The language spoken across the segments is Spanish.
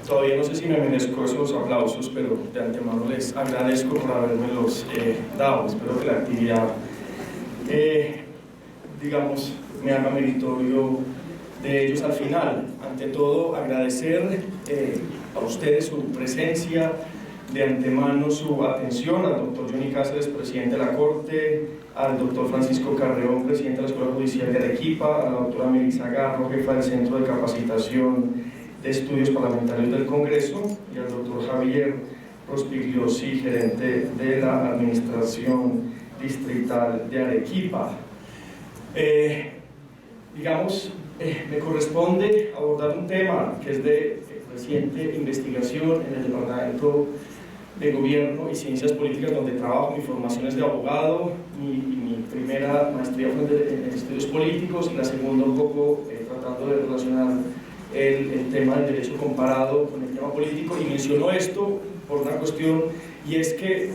Todavía no sé si me merezco esos aplausos, pero de antemano les agradezco por habérmelos dado. Espero que la actividad, digamos, me haga meritorio de ellos al final. Ante todo, agradecer a ustedes su presencia, de antemano su atención, al doctor Johnny Cáceres, presidente de la Corte, al doctor Francisco Carreón, presidente de la Escuela Judicial de Arequipa, a la doctora Melissa Garro, jefa del Centro de Capacitación de Estudios Parlamentarios del Congreso, y al doctor Javier Rospigliosi, gerente de la Administración Distrital de Arequipa. Me corresponde abordar un tema que es de reciente investigación en el Departamento de Gobierno y Ciencias Políticas, donde trabajo. Mi formación es de abogado, mi primera maestría fue en estudios políticos y la segunda un poco tratando de relacionar el tema del derecho comparado con el tema político, y menciono esto por una cuestión, y es que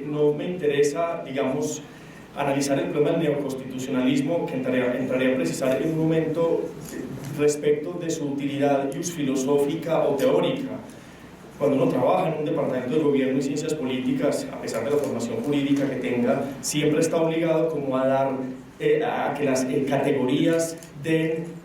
no me interesa, digamos, analizar el problema del neoconstitucionalismo, que entraré a precisar en un momento respecto de su utilidad filosófica o teórica. Cuando uno trabaja en un departamento de gobierno y ciencias políticas, a pesar de la formación jurídica que tenga, siempre está obligado como a dar a que las categorías den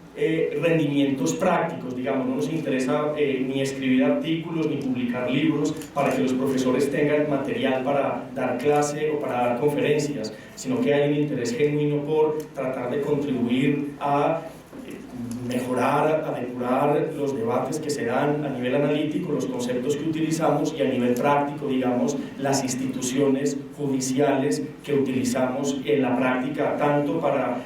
rendimientos prácticos, digamos. No nos interesa ni escribir artículos ni publicar libros para que los profesores tengan material para dar clase o para dar conferencias, sino que hay un interés genuino por tratar de contribuir a mejorar, a depurar los debates que se dan a nivel analítico, los conceptos que utilizamos, y a nivel práctico, digamos, las instituciones judiciales que utilizamos en la práctica, tanto para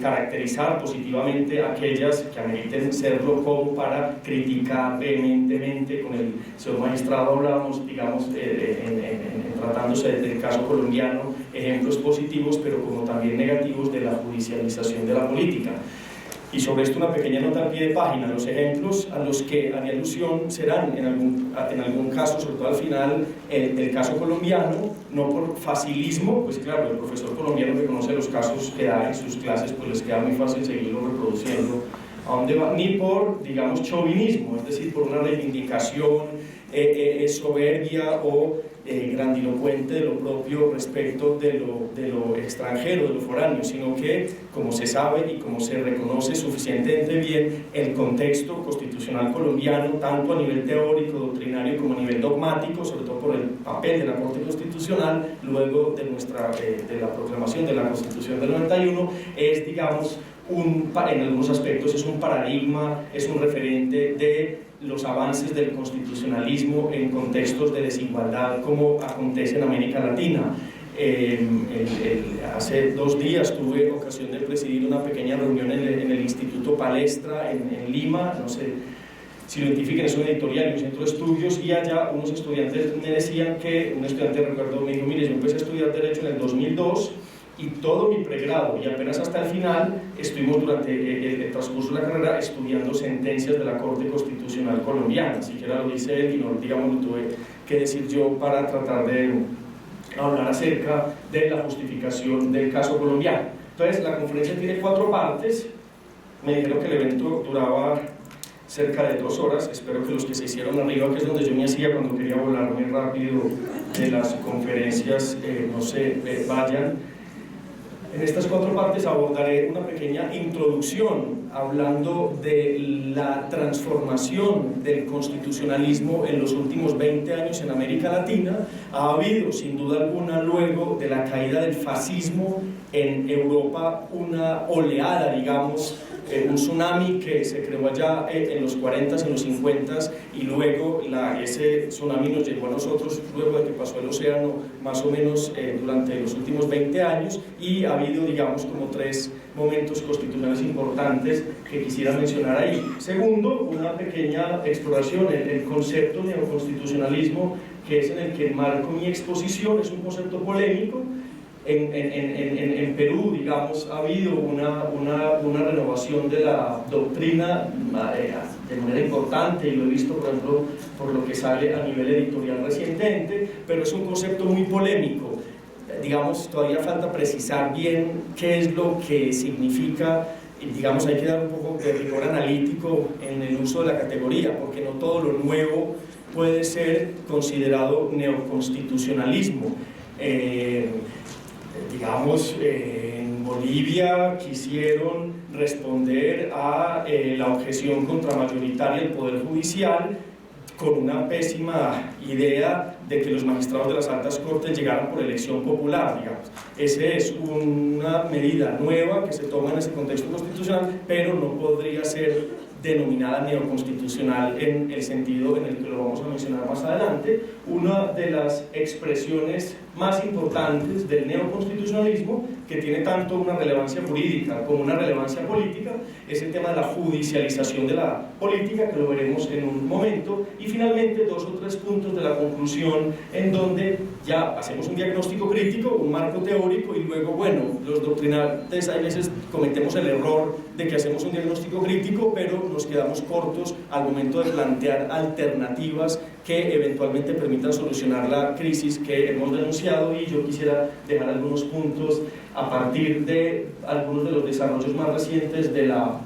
caracterizar positivamente aquellas que ameriten serlo, como para criticar vehementemente. Con el señor magistrado hablamos, digamos, tratándose del caso colombiano, ejemplos positivos, pero como también negativos de la judicialización de la política. Y sobre esto una pequeña nota al pie de página. Los ejemplos a los que haré alusión serán en algún caso, sobre todo al final, el caso colombiano, no por facilismo, pues claro, el profesor colombiano que conoce los casos que da en sus clases, pues les queda muy fácil seguirlo reproduciendo a dónde va, ni por, digamos, chauvinismo, es decir, por una reivindicación soberbia o grandilocuente de lo propio respecto de lo extranjero, de lo foráneo, sino que, como se sabe y como se reconoce suficientemente bien, el contexto constitucional colombiano, tanto a nivel teórico, doctrinario, como a nivel dogmático, sobre todo por el papel de la Corte Constitucional, luego de la proclamación de la Constitución del 91, es, digamos, en algunos aspectos es un paradigma, es un referente de los avances del constitucionalismo en contextos de desigualdad como acontece en América Latina. Hace 2 días tuve ocasión de presidir una pequeña reunión en el Instituto Palestra en Lima, no sé si lo identifiquen, es un editorial y un centro de estudios, y allá unos estudiantes me decían que, un estudiante, recuerdo, me dijo: mire, yo empecé a estudiar Derecho en el 2002, y todo mi pregrado y apenas hasta el final estuvimos durante el transcurso de la carrera estudiando sentencias de la Corte Constitucional colombiana. Siquiera lo dice él y no, digamos, lo tuve que decir yo para tratar de hablar acerca de la justificación del caso colombiano. Entonces, la conferencia tiene 4 partes. Me dijeron que el evento duraba cerca de 2 horas. Espero que los que se hicieron arriba, que es donde yo me hacía cuando quería volar muy rápido de las conferencias, no se vayan. En estas 4 partes abordaré una pequeña introducción hablando de la transformación del constitucionalismo en los últimos 20 años en América Latina. Ha habido, sin duda alguna, luego de la caída del fascismo en Europa, una oleada, digamos, un tsunami que se creó allá en los 40s, en los 50s, y luego ese tsunami nos llegó a nosotros luego de que pasó el océano, más o menos durante los últimos 20 años, y ha habido, digamos, como 3 momentos constitucionales importantes que quisiera mencionar ahí. Segundo, una pequeña exploración, el concepto neoconstitucionalismo, que es en el que enmarco mi exposición. Es un concepto polémico. En Perú, digamos, ha habido una renovación de la doctrina de manera importante, y lo he visto, por ejemplo, por lo que sale a nivel editorial recientemente, pero es un concepto muy polémico. Digamos, todavía falta precisar bien qué es lo que significa digamos, hay que dar un poco de rigor analítico en el uso de la categoría, porque no todo lo nuevo puede ser considerado neoconstitucionalismo. Digamos, en Bolivia quisieron responder a la objeción contramayoritaria del Poder Judicial con una pésima idea de que los magistrados de las altas cortes llegaran por elección popular, digamos. Esa es una medida nueva que se toma en ese contexto constitucional, pero no podría ser denominada neoconstitucional en el sentido en el que lo vamos a mencionar más adelante. Una de las expresiones más importantes del neoconstitucionalismo, que tiene tanto una relevancia jurídica como una relevancia política, es el tema de la judicialización de la política, que lo veremos en un momento, y finalmente 2 o 3 puntos de la conclusión en donde ya hacemos un diagnóstico crítico, un marco teórico, y luego, bueno, los doctrinales a veces cometemos el error de que hacemos un diagnóstico crítico, pero nos quedamos cortos al momento de plantear alternativas que eventualmente permitan solucionar la crisis que hemos denunciado, y yo quisiera dejar algunos puntos a partir de algunos de los desarrollos más recientes de la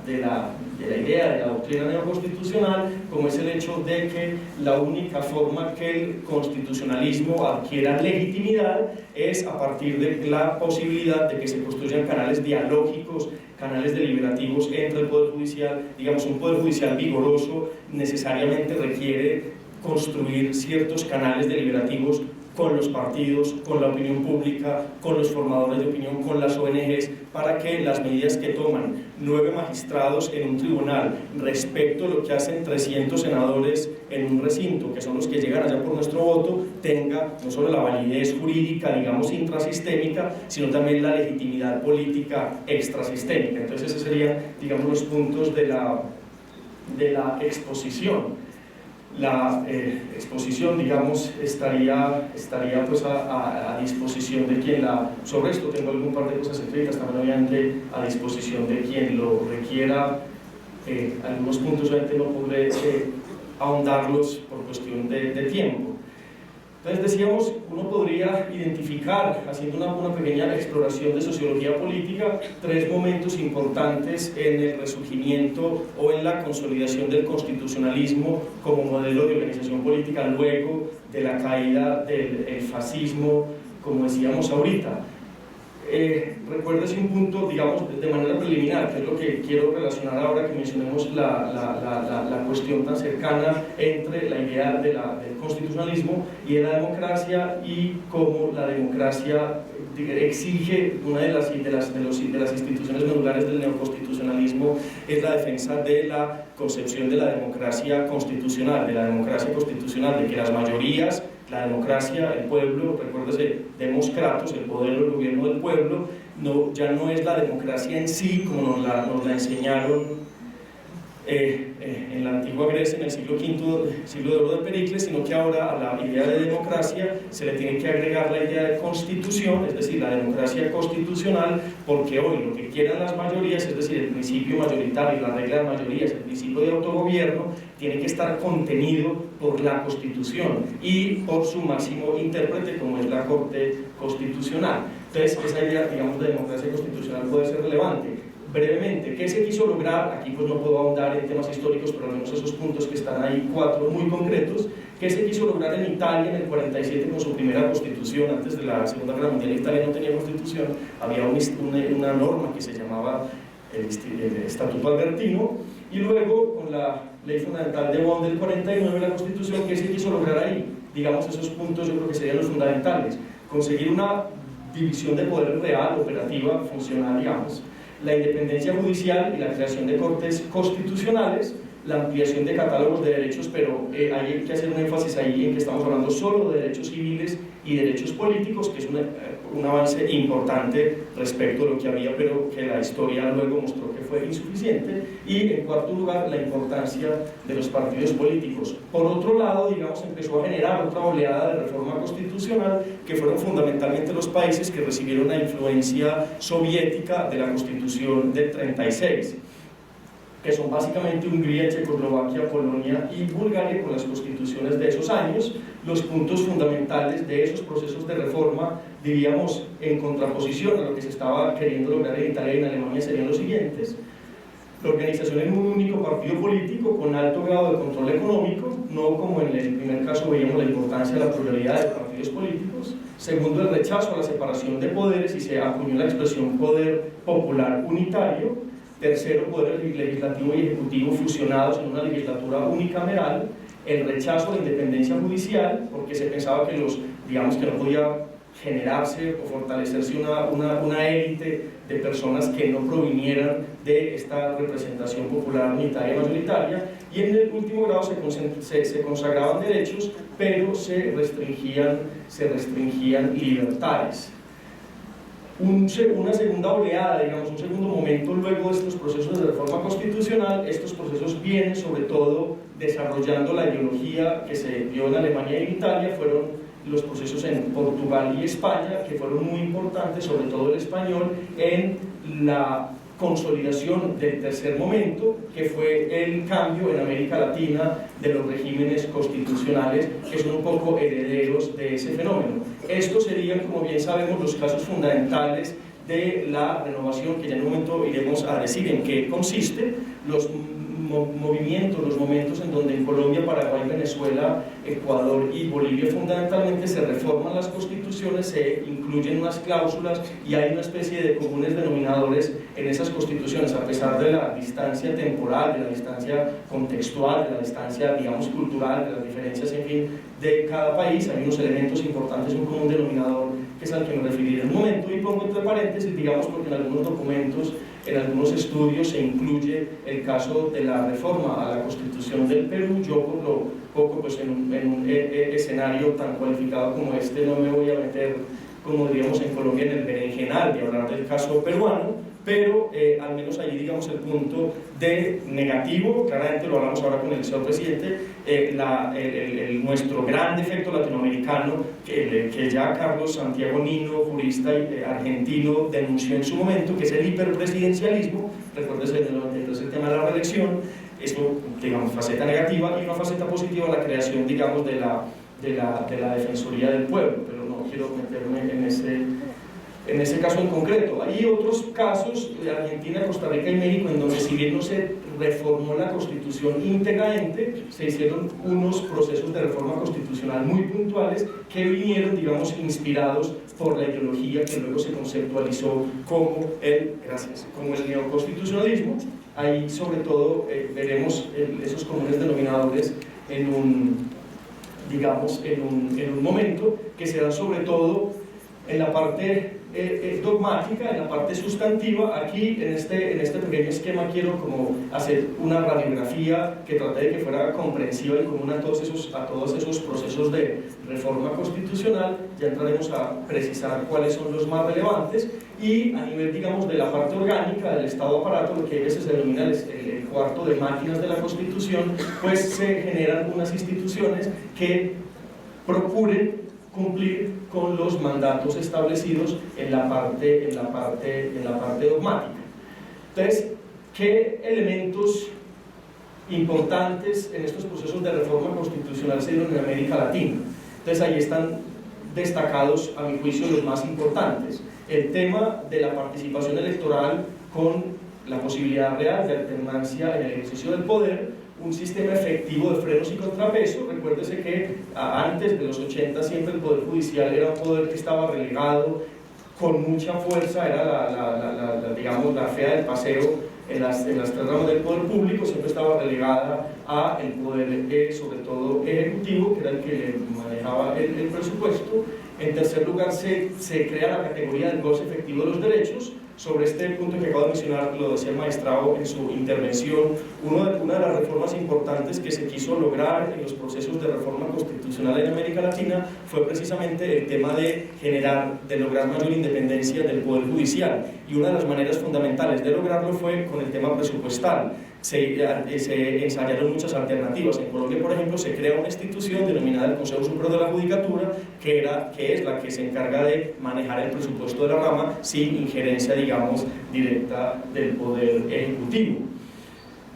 idea de la doctrina neoconstitucional, como es el hecho de que la única forma que el constitucionalismo adquiera legitimidad es a partir de la posibilidad de que se construyan canales dialógicos, canales deliberativos entre el Poder Judicial. Digamos, un Poder Judicial vigoroso necesariamente requiere construir ciertos canales deliberativos con los partidos, con la opinión pública, con los formadores de opinión, con las ONGs, para que las medidas que toman 9 magistrados en un tribunal respecto a lo que hacen 300 senadores en un recinto, que son los que llegan allá por nuestro voto, tenga no solo la validez jurídica, digamos, intrasistémica, sino también la legitimidad política extrasistémica. Entonces esos serían, digamos, los puntos de la exposición. La exposición, digamos, estaría pues a disposición de quien la... Sobre esto tengo algún par de cosas escritas también, obviamente, a disposición de quien lo requiera. Algunos puntos obviamente no podré ahondarlos por cuestión de tiempo. Entonces decíamos, uno podría identificar, haciendo una pequeña exploración de sociología política, 3 momentos importantes en el resurgimiento o en la consolidación del constitucionalismo como modelo de organización política luego de la caída del fascismo, como decíamos ahorita. Recuérdese un punto, digamos, de manera preliminar, que es lo que quiero relacionar ahora que mencionemos la cuestión tan cercana entre la idea del constitucionalismo y de la democracia, y cómo la democracia exige, una de las instituciones medulares del neoconstitucionalismo es la defensa de la concepción de la democracia constitucional, de que las mayorías, la democracia, el pueblo, recuérdese, demos kratos, el poder o el gobierno del pueblo, ya no es la democracia en sí, como nos la enseñaron en la antigua Grecia, en el siglo V, siglo de oro de Pericles, sino que ahora a la idea de democracia se le tiene que agregar la idea de constitución, es decir, la democracia constitucional, porque hoy lo que quieran las mayorías, es decir, el principio mayoritario, la regla de mayorías, el principio de autogobierno, tiene que estar contenido por la Constitución y por su máximo intérprete, como es la Corte Constitucional. Entonces, esa idea, digamos, de democracia constitucional puede ser relevante. Brevemente, ¿qué se quiso lograr? Aquí pues no puedo ahondar en temas históricos, pero al menos esos puntos que están ahí, 4 muy concretos. ¿Qué se quiso lograr en Italia en el 47 con su primera constitución? Antes de la Segunda Guerra Mundial, Italia no tenía constitución, había una norma que se llamaba el Estatuto Albertino, y luego con la Ley Fundamental de Bonn del 49, la Constitución. ¿Qué se quiso lograr ahí? Digamos, esos puntos yo creo que serían los fundamentales: conseguir una división de poder real, operativa, funcional, digamos, la independencia judicial y la creación de cortes constitucionales, la ampliación de catálogos de derechos, pero hay que hacer un énfasis ahí en que estamos hablando solo de derechos civiles y derechos políticos, que es un avance importante respecto a lo que había, pero que la historia luego mostró que fue insuficiente. Y en cuarto lugar, la importancia de los partidos políticos. Por otro lado, digamos, empezó a generar otra oleada de reforma constitucional, que fueron fundamentalmente los países que recibieron la influencia soviética de la Constitución del 36, que son básicamente Hungría, Checoslovaquia, Polonia y Bulgaria, con las constituciones de esos años. Los puntos fundamentales de esos procesos de reforma, diríamos, en contraposición a lo que se estaba queriendo lograr en Italia y en Alemania, serían los siguientes: la organización en un único partido político con alto grado de control económico, no como en el primer caso veíamos la importancia de la pluralidad de partidos políticos. Segundo, el rechazo a la separación de poderes y se acuñó la expresión poder popular unitario. Tercero, poder legislativo y ejecutivo fusionados en una legislatura unicameral. El rechazo a la independencia judicial, porque se pensaba que digamos que no podía generarse o fortalecerse una élite de personas que no provinieran de esta representación popular unitaria mayoritaria, y en el último grado se consagraban derechos, pero se restringían libertades. Una segunda oleada, digamos, un segundo momento luego de estos procesos de reforma constitucional. Estos procesos vienen sobre todo desarrollando la ideología que se dio en Alemania y en Italia. Fueron los procesos en Portugal y España, que fueron muy importantes, sobre todo el español, en la consolidación del tercer momento, que fue el cambio en América Latina de los regímenes constitucionales, que son un poco herederos de ese fenómeno. Estos serían, como bien sabemos, los casos fundamentales de la renovación, que ya en un momento iremos a decir en qué consiste. Los movimientos, los momentos en donde en Colombia, Paraguay, Venezuela, Ecuador y Bolivia fundamentalmente se reforman las constituciones, se incluyen unas cláusulas y hay una especie de comunes denominadores en esas constituciones, a pesar de la distancia temporal, de la distancia contextual, de la distancia, digamos, cultural, de las diferencias, en fin, de cada país. Hay unos elementos importantes, un común denominador que es al que me referiré en un momento, y pongo entre paréntesis, digamos, porque en algunos documentos, en algunos estudios se incluye el caso de la reforma a la Constitución del Perú. Yo por lo poco, pues en un escenario tan cualificado como este, no me voy a meter, como diríamos en Colombia, en el berenjenal de hablar del caso peruano, pero al menos allí, digamos, el punto de negativo, claramente lo hablamos ahora con el señor presidente, nuestro gran defecto latinoamericano, que ya Carlos Santiago Nino, jurista argentino, denunció en su momento, que es el hiperpresidencialismo. Recuérdese en el 93 el tema de la reelección. Esto, digamos, faceta negativa, y una faceta positiva, la creación, digamos, de la Defensoría del Pueblo, pero no quiero meterme en ese caso en concreto. Hay otros casos de Argentina, Costa Rica y México en donde, si bien no se reformó la Constitución íntegramente, se hicieron unos procesos de reforma constitucional muy puntuales que vinieron, digamos, inspirados por la ideología que luego se conceptualizó como el neoconstitucionalismo. Ahí, sobre todo, veremos esos comunes denominadores en un momento, que se da sobre todo en la parte dogmática, en la parte sustantiva. Aquí en este pequeño esquema quiero como hacer una radiografía que trate de que fuera comprensiva y común a todos esos procesos de reforma constitucional. Ya entraremos a precisar cuáles son los más relevantes, y a nivel, digamos, de la parte orgánica del Estado aparato, lo que a veces se denomina el cuarto de máquinas de la Constitución, pues se generan unas instituciones que procuren cumplir con los mandatos establecidos en la parte dogmática. Entonces, ¿qué elementos importantes en estos procesos de reforma constitucional se dieron en América Latina? Entonces, ahí están destacados, a mi juicio, los más importantes. El tema de la participación electoral con la posibilidad real de alternancia en el ejercicio del poder, un sistema efectivo de frenos y contrapesos. Recuérdese que antes de los 80 siempre el Poder Judicial era un poder que estaba relegado con mucha fuerza, era digamos, la fea del paseo en las tres ramas del poder público, siempre estaba relegada a el poder, sobre todo ejecutivo, que era el que le manejaba el presupuesto. En tercer lugar, se crea la categoría del goce efectivo de los derechos. Sobre este punto que acabo de mencionar, lo decía el magistrado en su intervención, una de las reformas importantes que se quiso lograr en los procesos de reforma constitucional en América Latina fue precisamente el tema de lograr mayor independencia del Poder Judicial, y una de las maneras fundamentales de lograrlo fue con el tema presupuestal. Se ensayaron muchas alternativas. En Colombia, por ejemplo, se crea una institución denominada el Consejo Superior de la Judicatura, que es la que se encarga de manejar el presupuesto de la rama sin injerencia, digamos, directa del Poder Ejecutivo.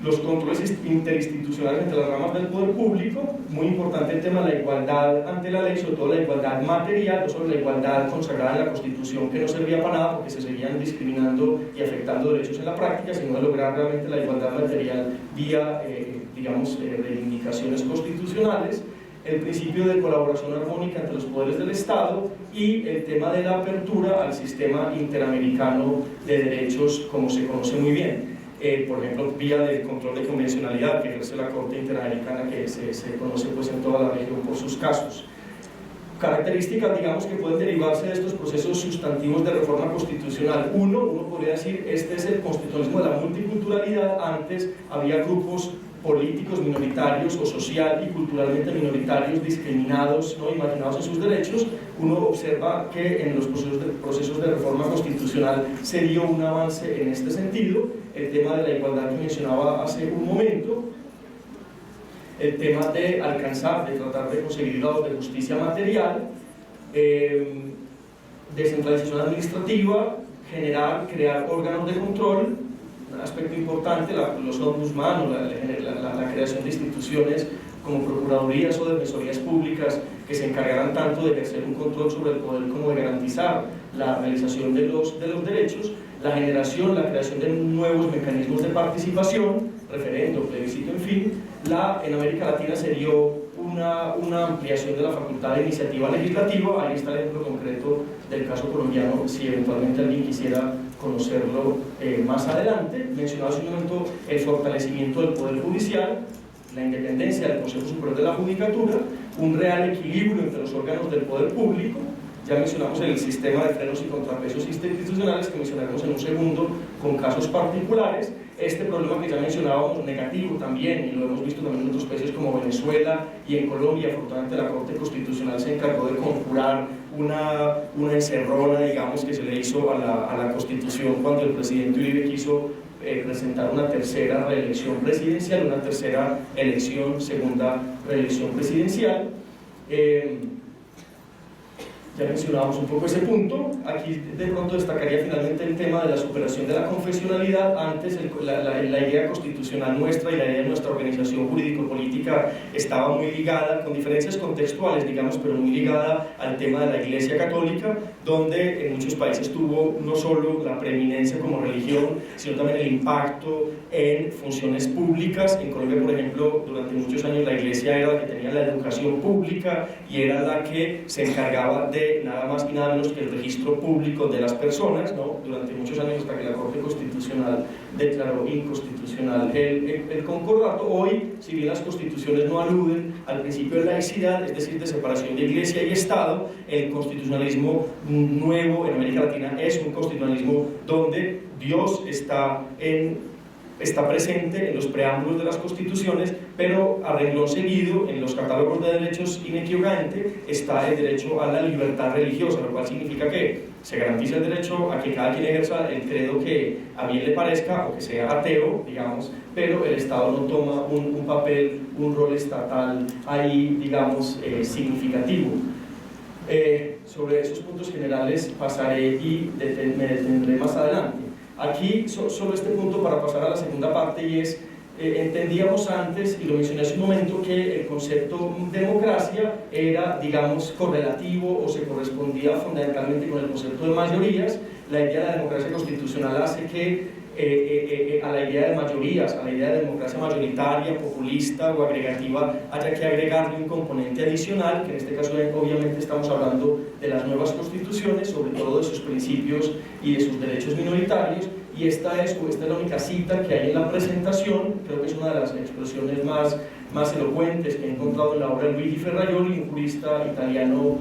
los controles interinstitucionales entre las ramas del poder público, muy importante el tema de la igualdad ante la ley, sobre todo la igualdad material, no solo la igualdad consagrada en la Constitución, que no servía para nada porque se seguían discriminando y afectando derechos en la práctica, sino de lograr realmente la igualdad material vía, digamos, reivindicaciones constitucionales, el principio de colaboración armónica entre los poderes del Estado y el tema de la apertura al sistema interamericano de derechos, como se conoce muy bien. Por ejemplo, vía del control de convencionalidad que ejerce la Corte Interamericana, que se conoce pues en toda la región por sus casos. Características, digamos, que pueden derivarse de estos procesos sustantivos de reforma constitucional. Uno podría decir, este es el constitucionalismo de la multiculturalidad. Antes había grupos políticos minoritarios o social y culturalmente minoritarios discriminados, ¿no?, imaginados en sus derechos. Uno observa que en los procesos de reforma constitucional se dio un avance en este sentido. El tema de la igualdad que mencionaba hace un momento, el tema de alcanzar, de tratar de conseguir grados de justicia material, descentralización administrativa, crear órganos de control, un aspecto importante, los ombudsman, la creación de instituciones como procuradurías o defensorías públicas que se encargarán tanto de ejercer un control sobre el poder como de garantizar la realización de los derechos, la creación de nuevos mecanismos de participación, referendo, plebiscito, en fin. En América Latina se dio una ampliación de la facultad de iniciativa legislativa. Ahí está el ejemplo concreto del caso colombiano, si eventualmente alguien quisiera conocerlo más adelante. Mencionaba hace un momento el fortalecimiento del Poder Judicial, la independencia del Consejo Superior de la Judicatura, un real equilibrio entre los órganos del poder público. Ya mencionamos el sistema de frenos y contrapesos institucionales, que mencionaremos en un segundo con casos particulares. Este problema que ya mencionábamos, negativo también, y lo hemos visto también en otros países como Venezuela y en Colombia. Afortunadamente la Corte Constitucional se encargó de conjurar una encerrona, digamos, que se le hizo a la Constitución cuando el presidente Uribe quiso presentar una tercera reelección presidencial, una tercera elección, segunda reelección presidencial. Ya mencionábamos un poco ese punto. Aquí de pronto destacaría finalmente el tema de la superación de la confesionalidad. Antes la idea constitucional nuestra y la idea de nuestra organización jurídico-política estaba muy ligada, con diferencias contextuales, digamos, pero muy ligada al tema de la Iglesia Católica, donde en muchos países tuvo no solo la preeminencia como religión, sino también el impacto en funciones públicas. En Colombia, por ejemplo, durante muchos años la Iglesia era la que tenía la educación pública y era la que se encargaba de nada más y nada menos que el registro público de las personas, ¿no?, durante muchos años, hasta que la Corte Constitucional declaró inconstitucional el concordato. Hoy, si bien las constituciones no aluden al principio de laicidad, es decir, de separación de Iglesia y Estado, el constitucionalismo nuevo en América Latina es un constitucionalismo donde Dios está presente en los preámbulos de las constituciones, pero a renglón seguido, en los catálogos de derechos inequívocamente, está el derecho a la libertad religiosa, lo cual significa que se garantiza el derecho a que cada quien ejerza el credo que a bien le parezca, o que sea ateo, digamos, pero el Estado no toma un papel, un rol estatal ahí, digamos, significativo. Sobre esos puntos generales pasaré y me detendré más adelante. Aquí solo este punto para pasar a la segunda parte, y es, entendíamos antes, y lo mencioné hace un momento, que el concepto democracia era, digamos, correlativo o se correspondía fundamentalmente con el concepto de mayorías. La idea de la democracia constitucional hace que a la idea de mayorías, a la idea de democracia mayoritaria, populista o agregativa, haya que agregarle un componente adicional, que en este caso obviamente estamos hablando de las nuevas constituciones, sobre todo de sus principios y de sus derechos minoritarios. Y esta es la única cita que hay en la presentación. Creo que es una de las expresiones más elocuentes que he encontrado en la obra de Luigi Ferrajoli, un jurista italiano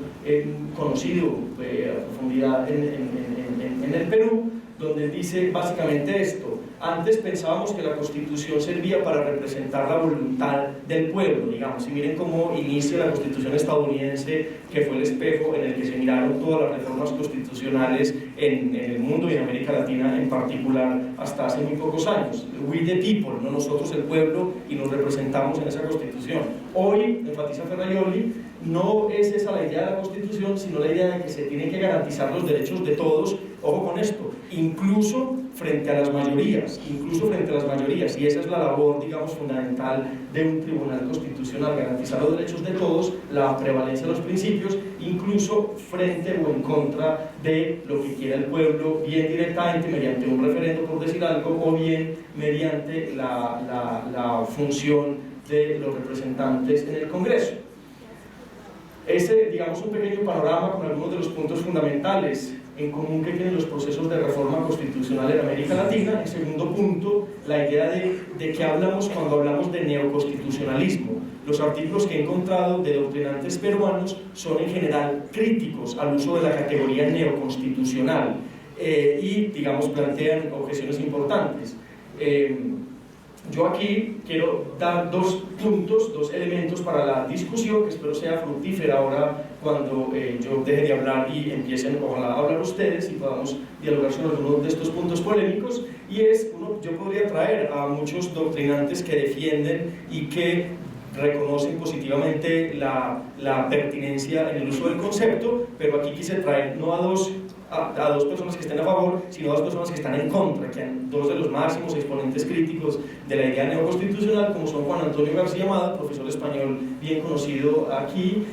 conocido a profundidad en el Perú, donde dice básicamente esto: antes pensábamos que la Constitución servía para representar la voluntad del pueblo, digamos, y miren cómo inicia la Constitución estadounidense, que fue el espejo en el que se miraron todas las reformas constitucionales en el mundo y en América Latina en particular hasta hace muy pocos años. We the people, no nosotros el pueblo, y nos representamos en esa Constitución. Hoy, enfatiza Ferrajoli, no es esa la idea de la Constitución, sino la idea de que se tienen que garantizar los derechos de todos. Ojo con esto, incluso frente a las mayorías, incluso frente a las mayorías, y esa es la labor, digamos, fundamental de un tribunal constitucional, garantizar los derechos de todos, la prevalencia de los principios, incluso frente o en contra de lo que quiera el pueblo, bien directamente mediante un referendo, por decir algo, o bien mediante la función de los representantes en el Congreso. Ese, digamos, un pequeño panorama con algunos de los puntos fundamentales en común que tienen los procesos de reforma constitucional en América Latina. En segundo punto, la idea de qué hablamos cuando hablamos de neoconstitucionalismo. Los artículos que he encontrado de doctrinantes peruanos son en general críticos al uso de la categoría neoconstitucional y, digamos, plantean objeciones importantes. Yo aquí quiero dar dos puntos, dos elementos para la discusión que espero sea fructífera ahora cuando yo deje de hablar y empiecen ojalá a hablar ustedes y podamos dialogar sobre algunos de estos puntos polémicos. Y es, yo podría traer a muchos doctrinantes que defienden y que reconocen positivamente la pertinencia en el uso del concepto, pero aquí quise traer no a dos personas que estén a favor, sino a dos personas que están en contra, que son dos de los máximos exponentes críticos de la idea neoconstitucional, como son Juan Antonio García Amada, profesor español bien conocido aquí,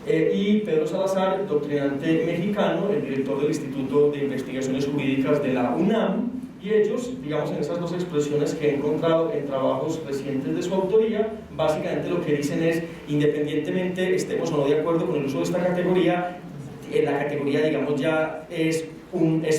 y Pedro Salazar, doctrinante mexicano, el director del Instituto de Investigaciones Jurídicas de la UNAM, y ellos, digamos, en esas dos expresiones que he encontrado en trabajos recientes de su autoría, básicamente lo que dicen es, independientemente estemos o no de acuerdo con el uso de esta categoría, la categoría, digamos, ya es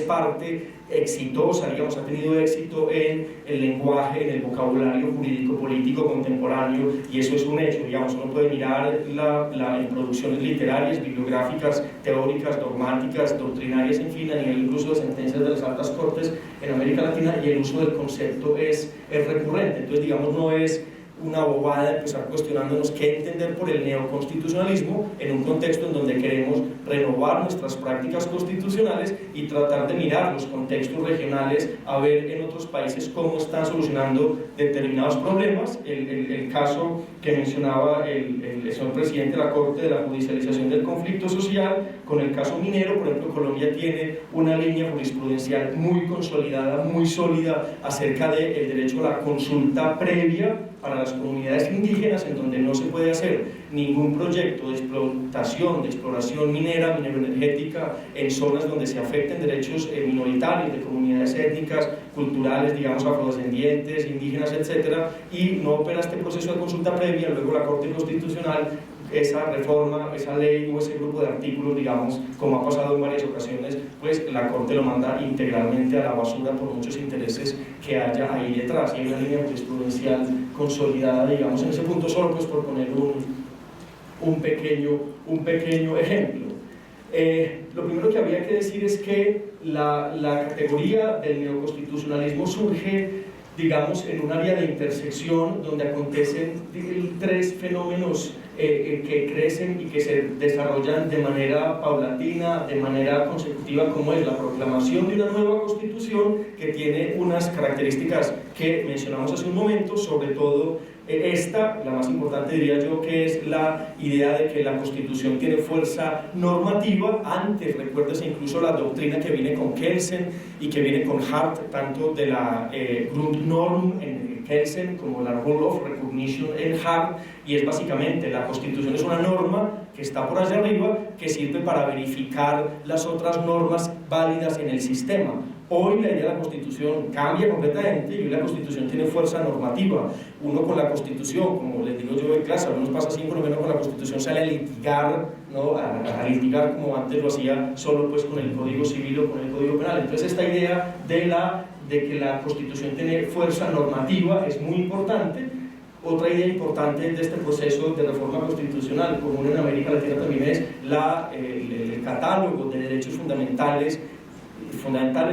parte exitosa, digamos, ha tenido éxito en el lenguaje, en el vocabulario jurídico-político contemporáneo, y eso es un hecho, digamos, uno puede mirar en producciones literarias, bibliográficas, teóricas, dogmáticas, doctrinarias, en fin, a nivel incluso de sentencias de las altas cortes en América Latina, y el uso del concepto es recurrente. Entonces, digamos, no es una bobada empezar cuestionándonos qué entender por el neoconstitucionalismo en un contexto en donde queremos renovar nuestras prácticas constitucionales y tratar de mirar los contextos regionales a ver en otros países cómo están solucionando determinados problemas. El caso que mencionaba el señor presidente de la Corte de la judicialización del conflicto social, con el caso minero, por ejemplo, Colombia tiene una línea jurisprudencial muy consolidada, muy sólida acerca del derecho a la consulta previa para las comunidades indígenas, en donde no se puede hacer ningún proyecto de explotación, de exploración minera, mineroenergética en zonas donde se afecten derechos minoritarios de comunidades étnicas, culturales, digamos, afrodescendientes, indígenas, etcétera, y no opera este proceso de consulta previa. Luego la Corte Constitucional, esa reforma, esa ley o ese grupo de artículos, digamos, como ha pasado en varias ocasiones, pues la Corte lo manda integralmente a la basura por muchos intereses que haya ahí detrás. Y hay una línea jurisprudencial consolidada, digamos, en ese punto, solo pues por poner un pequeño ejemplo. Lo primero que habría que decir es que la categoría del neoconstitucionalismo surge, digamos, en un área de intersección donde acontecen tres fenómenos que crecen y que se desarrollan de manera paulatina, de manera consecutiva, como es la proclamación de una nueva constitución que tiene unas características que mencionamos hace un momento, sobre todo esta, la más importante diría yo, que es la idea de que la Constitución tiene fuerza normativa. Antes, recuérdese incluso la doctrina que viene con Kelsen y que viene con Hart, tanto de la Grundnorm en Kelsen como la Rule of Recognition en Hart, y es básicamente la Constitución es una norma que está por allá arriba que sirve para verificar las otras normas válidas en el sistema. Hoy la idea de la Constitución cambia completamente y hoy la Constitución tiene fuerza normativa. Uno con la Constitución, como les digo yo en clase, algunos pasa así, por lo menos con la Constitución sale a litigar, ¿no? a litigar como antes lo hacía solo pues con el Código Civil o con el Código Penal. Entonces esta idea de que la Constitución tiene fuerza normativa es muy importante. Otra idea importante de este proceso de reforma constitucional común en América Latina también es el catálogo de derechos fundamentales,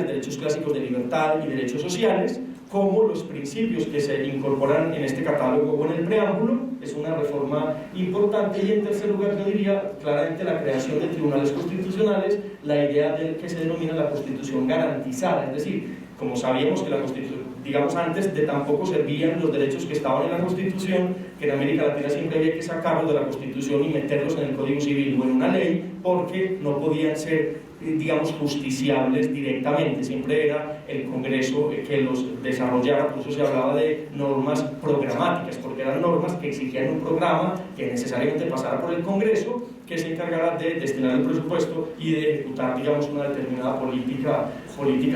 derechos clásicos de libertad y derechos sociales, como los principios que se incorporan en este catálogo o en el preámbulo. Es una reforma importante. Y en tercer lugar, yo diría claramente la creación de tribunales constitucionales, la idea del que se denomina la Constitución garantizada, es decir, como sabíamos que la Constitución, digamos, antes de tampoco servían los derechos que estaban en la Constitución, que en América Latina siempre había que sacarlos de la Constitución y meterlos en el Código Civil o en una ley, porque no podían ser digamos, justiciables directamente, siempre era el Congreso que los desarrollara. Por eso se hablaba de normas programáticas, porque eran normas que exigían un programa que necesariamente pasara por el Congreso, que se encargara de destinar el presupuesto y de ejecutar, digamos, una determinada política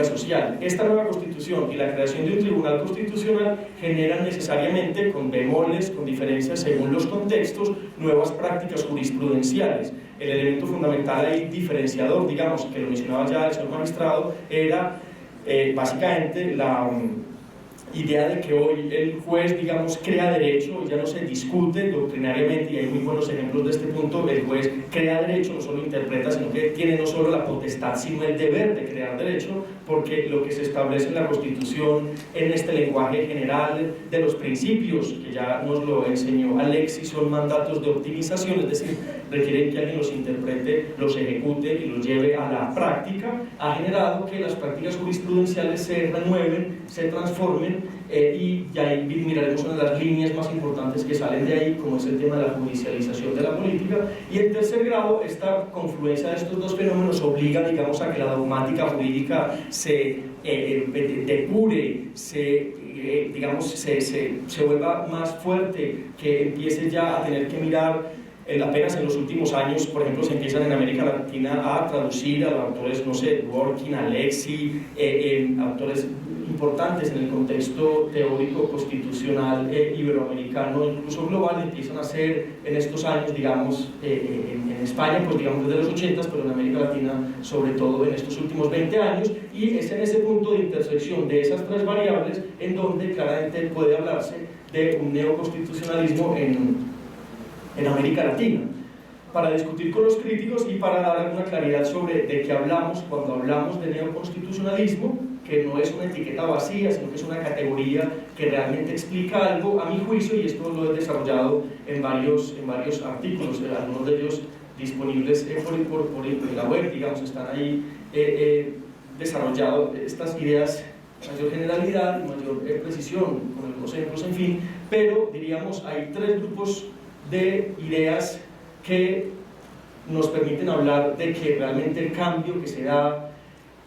social. Esta nueva Constitución y la creación de un Tribunal Constitucional generan necesariamente, con bemoles, con diferencias según los contextos, nuevas prácticas jurisprudenciales. El elemento fundamental ahí diferenciador, digamos, que lo mencionaba ya el señor magistrado, era básicamente la idea de que hoy el juez, digamos, crea derecho, ya no se discute doctrinariamente, y hay muy buenos ejemplos de este punto. El juez crea derecho, no solo interpreta, sino que tiene no solo la potestad, sino el deber de crear derecho, porque lo que se establece en la Constitución, en este lenguaje general de los principios, que ya nos lo enseñó Alexis, son mandatos de optimización, es decir, requieren que alguien los interprete, los ejecute y los lleve a la práctica. Ha generado que las prácticas jurisprudenciales se renueven, se transformen, y ya ahí miraremos una de las líneas más importantes que salen de ahí, como es el tema de la judicialización de la política. Y en tercer grado, esta confluencia de estos dos fenómenos obliga, digamos, a que la dogmática jurídica se depure, digamos, se vuelva más fuerte, que empiece ya a tener que mirar. Apenas en los últimos años, por ejemplo, se empiezan en América Latina a traducir a los autores, no sé, Dworkin, Alexis, autores importantes en el contexto teórico constitucional iberoamericano, incluso global, empiezan a ser en estos años, digamos, en España, pues digamos desde los 80, pero en América Latina sobre todo en estos últimos 20 años, y es en ese punto de intersección de esas tres variables en donde claramente puede hablarse de un neoconstitucionalismo en América Latina. Para discutir con los críticos y para dar alguna claridad sobre de qué hablamos cuando hablamos de neoconstitucionalismo, que no es una etiqueta vacía, sino que es una categoría que realmente explica algo, a mi juicio, y esto lo he desarrollado en varios artículos, algunos de ellos disponibles por la web, digamos, están ahí desarrollado estas ideas, mayor generalidad y mayor precisión, con algunos ejemplos, en fin, pero diríamos hay tres grupos de ideas que nos permiten hablar de que realmente el cambio que se da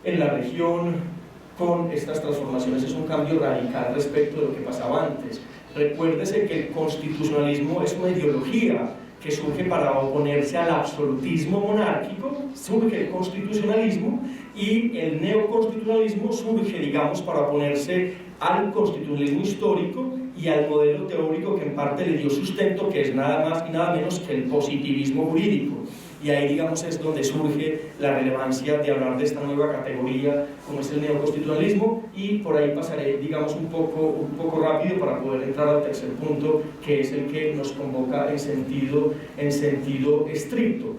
en la región con estas transformaciones es un cambio radical respecto de lo que pasaba antes. Recuérdese que el constitucionalismo es una ideología que surge para oponerse al absolutismo monárquico, surge el constitucionalismo, y el neoconstitucionalismo surge, digamos, para oponerse al constitucionalismo histórico y al modelo teórico que en parte le dio sustento, que es nada más y nada menos que el positivismo jurídico. Y ahí, digamos, es donde surge la relevancia de hablar de esta nueva categoría como es el neoconstitucionalismo, y por ahí pasaré, digamos, un poco rápido para poder entrar al tercer punto, que es el que nos convoca en sentido estricto.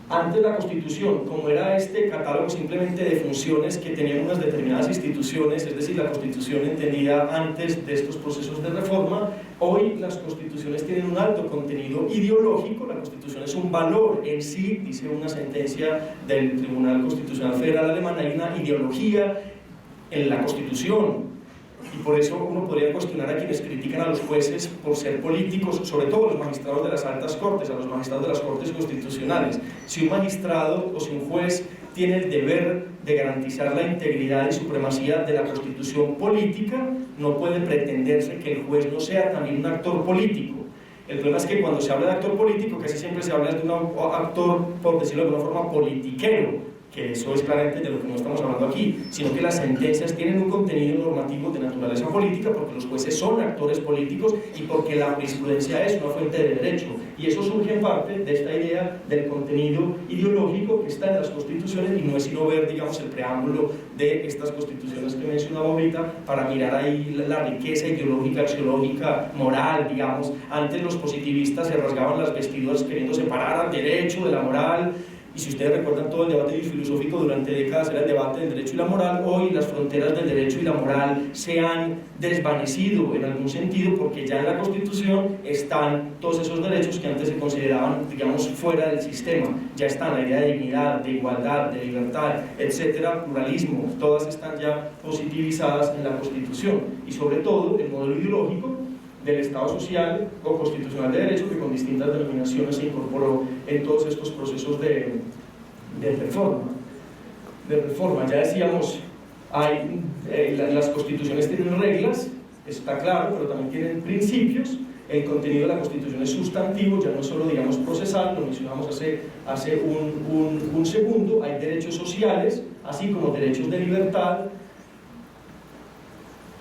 Antes la Constitución, como era este catálogo simplemente de funciones que tenían unas determinadas instituciones, es decir, la Constitución entendida antes de estos procesos de reforma, hoy las Constituciones tienen un alto contenido ideológico. La Constitución es un valor en sí, dice una sentencia del Tribunal Constitucional Federal Alemán, hay una ideología en la Constitución. Y por eso uno podría cuestionar a quienes critican a los jueces por ser políticos, sobre todo a los magistrados de las altas cortes, a los magistrados de las cortes constitucionales. Si un magistrado o si un juez tiene el deber de garantizar la integridad y supremacía de la Constitución política, no puede pretenderse que el juez no sea también un actor político. El problema es que cuando se habla de actor político, casi siempre se habla de un actor, por decirlo de alguna forma, politiquero, que eso es claramente de lo que no estamos hablando aquí, sino que las sentencias tienen un contenido normativo de naturaleza política, porque los jueces son actores políticos y porque la jurisprudencia es una fuente de derecho. Y eso surge en parte de esta idea del contenido ideológico que está en las constituciones, y no es sino ver, digamos, el preámbulo de estas constituciones que mencionaba ahorita para mirar ahí la riqueza ideológica, axiológica, moral, digamos. Antes los positivistas se rasgaban las vestiduras queriendo separar al derecho de la moral. Y si ustedes recuerdan, todo el debate filosófico durante décadas era el debate del derecho y la moral. Hoy las fronteras del derecho y la moral se han desvanecido en algún sentido, porque ya en la Constitución están todos esos derechos que antes se consideraban, digamos, fuera del sistema. Ya están la idea de dignidad, de igualdad, de libertad, etcétera, pluralismo, todas están ya positivizadas en la Constitución. Y sobre todo el modelo ideológico del Estado social o constitucional de derecho, que con distintas denominaciones se incorporó en todos estos procesos de reforma. de reforma. Ya decíamos, las constituciones tienen reglas, está claro, pero también tienen principios. El contenido de la Constitución es sustantivo, ya no es solo, digamos, procesal, lo mencionamos hace un segundo. Hay derechos sociales, así como derechos de libertad.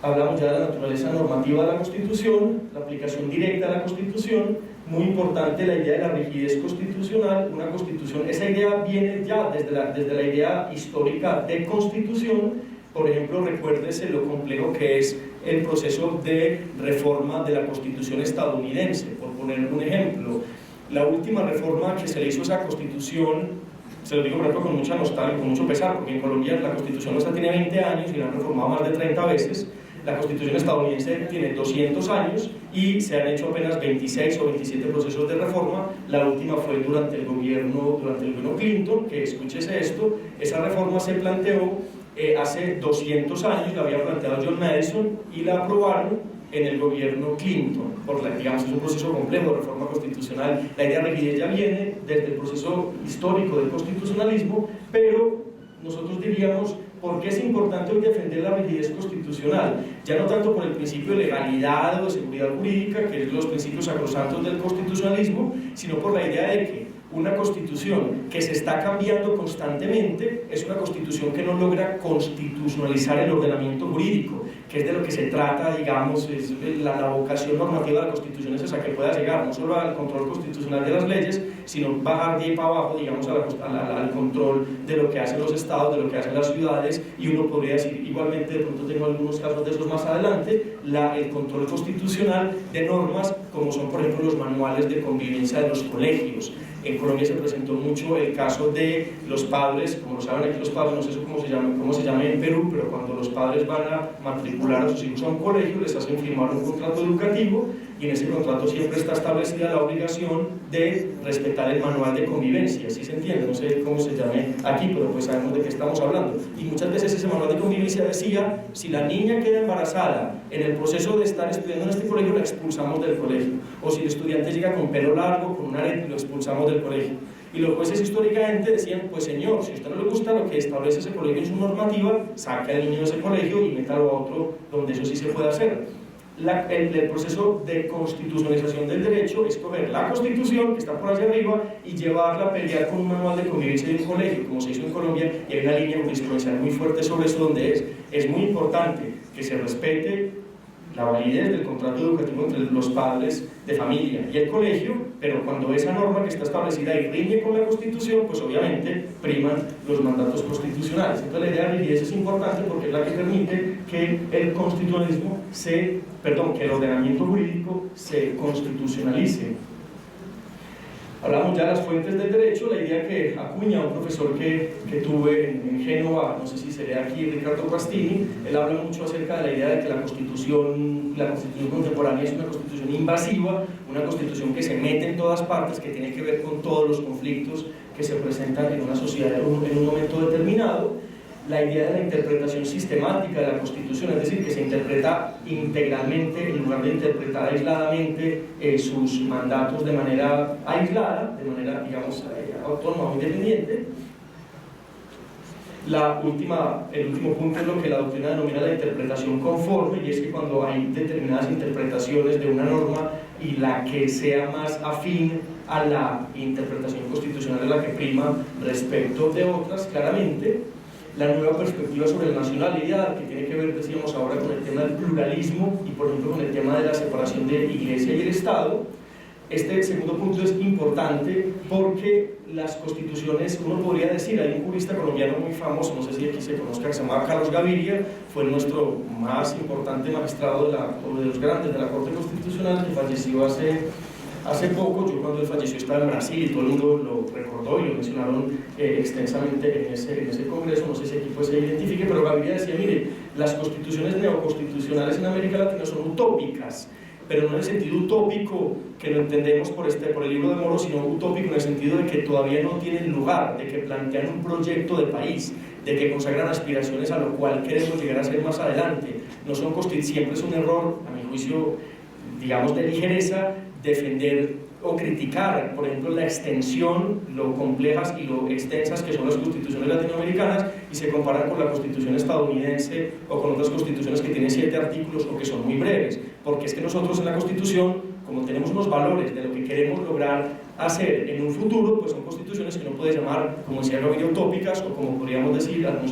Hablamos ya de la naturaleza normativa de la Constitución, la aplicación directa de la Constitución. Muy importante la idea de la rigidez constitucional. Una Constitución, esa idea viene ya desde la idea histórica de Constitución. Por ejemplo, recuérdese lo complejo que es el proceso de reforma de la Constitución estadounidense, por poner un ejemplo. La última reforma que se le hizo a esa Constitución, se lo digo por ejemplo con mucha nostalgia, con mucho pesar, porque en Colombia la Constitución nuestra tiene 20 años y la han reformado más de 30 veces. La Constitución estadounidense tiene 200 años y se han hecho apenas 26 o 27 procesos de reforma. La última fue durante el gobierno Clinton, que escúchese esto, esa reforma se planteó hace 200 años, la había planteado John Madison y la aprobaron en el gobierno Clinton. Digamos, es un proceso complejo de reforma constitucional. La idea de rigidez ya viene desde el proceso histórico del constitucionalismo, pero nosotros diríamos, ¿por qué es importante hoy defender la rigidez constitucional? Ya no tanto por el principio de legalidad o de seguridad jurídica, que es los principios sacrosantos del constitucionalismo, sino por la idea de que una constitución que se está cambiando constantemente es una constitución que no logra constitucionalizar el ordenamiento jurídico, que es de lo que se trata, digamos, es la vocación normativa de la Constitución es esa, que pueda llegar no solo al control constitucional de las leyes, sino bajar de ahí para abajo, digamos, al control de lo que hacen los estados, de lo que hacen las ciudades, y uno podría decir, igualmente, de pronto tengo algunos casos de esos más adelante, el control constitucional de normas, como son, por ejemplo, los manuales de convivencia de los colegios. En Colombia se presentó mucho el caso de los padres, como lo saben aquí los padres, no sé cómo se llama en Perú, pero cuando los padres van a matricular a sus hijos a un colegio, les hacen firmar un contrato educativo y en ese contrato siempre está establecida la obligación de respetar el manual de convivencia, ¿sí se entiende? No sé cómo se llame aquí, pero pues sabemos de qué estamos hablando. Y muchas veces ese manual de convivencia decía, si la niña queda embarazada en el proceso de estar estudiando en este colegio, la expulsamos del colegio. O si el estudiante llega con pelo largo, con un arete, lo expulsamos del colegio. Y los jueces históricamente decían, pues señor, si a usted no le gusta lo que establece ese colegio en su normativa, saque al niño de ese colegio y métalo a otro donde eso sí se puede hacer. El proceso de constitucionalización del derecho es coger la Constitución, que está por allá arriba, y llevarla a pelear con un manual de convivencia de un colegio, como se hizo en Colombia, y hay una línea jurisprudencial muy fuerte sobre eso, donde es muy importante que se respete la validez del contrato educativo entre los padres de familia y el colegio, pero cuando esa norma que está establecida y rinde con la Constitución, pues obviamente priman los mandatos constitucionales. Entonces la idea de rigidez es importante porque es la que permite que el constitucionalismo que el ordenamiento jurídico se constitucionalice. Hablamos ya de las fuentes del derecho, la idea que acuña un profesor que tuve en Génova, no sé si sería aquí, Ricardo Guastini. Él habla mucho acerca de la idea de que la constitución contemporánea es una constitución invasiva, una constitución que se mete en todas partes, que tiene que ver con todos los conflictos que se presentan en una sociedad en un momento determinado. La idea de la interpretación sistemática de la Constitución, es decir, que se interpreta integralmente en lugar de interpretar aisladamente sus mandatos de manera aislada, de manera, digamos, autónoma o independiente. El último punto es lo que la doctrina denomina la interpretación conforme, y es que cuando hay determinadas interpretaciones de una norma y la que sea más afín a la interpretación constitucional es la que prima respecto de otras, claramente. La nueva perspectiva sobre la nacionalidad, que tiene que ver, decíamos ahora, con el tema del pluralismo y, por ejemplo, con el tema de la separación de Iglesia y el Estado. Este segundo punto es importante porque las constituciones, uno podría decir, hay un jurista colombiano muy famoso, no sé si aquí se conozca, que se llama Carlos Gaviria, fue nuestro más importante magistrado de los grandes de la Corte Constitucional, que falleció hace poco. Yo cuando él falleció estaba en Brasil y todo el mundo lo recordó y lo mencionaron extensamente en ese congreso, no sé si aquí pues se identifique, pero Gaviria decía, mire, las constituciones neoconstitucionales en América Latina son utópicas, pero no en el sentido utópico que lo entendemos por el libro de Moro, sino utópico en el sentido de que todavía no tienen lugar, de que plantean un proyecto de país, de que consagran aspiraciones a lo cual queremos llegar a ser más adelante. No son siempre es un error, a mi juicio, digamos, de ligereza, defender o criticar, por ejemplo, la extensión, lo complejas y lo extensas que son las constituciones latinoamericanas y se comparan con la constitución estadounidense o con otras constituciones que tienen 7 artículos o que son muy breves, porque es que nosotros en la constitución, como tenemos unos valores de lo que queremos lograr hacer en un futuro, pues son constituciones que no puedes llamar, como decía Gaviria, utópicas, o como podríamos decir, algún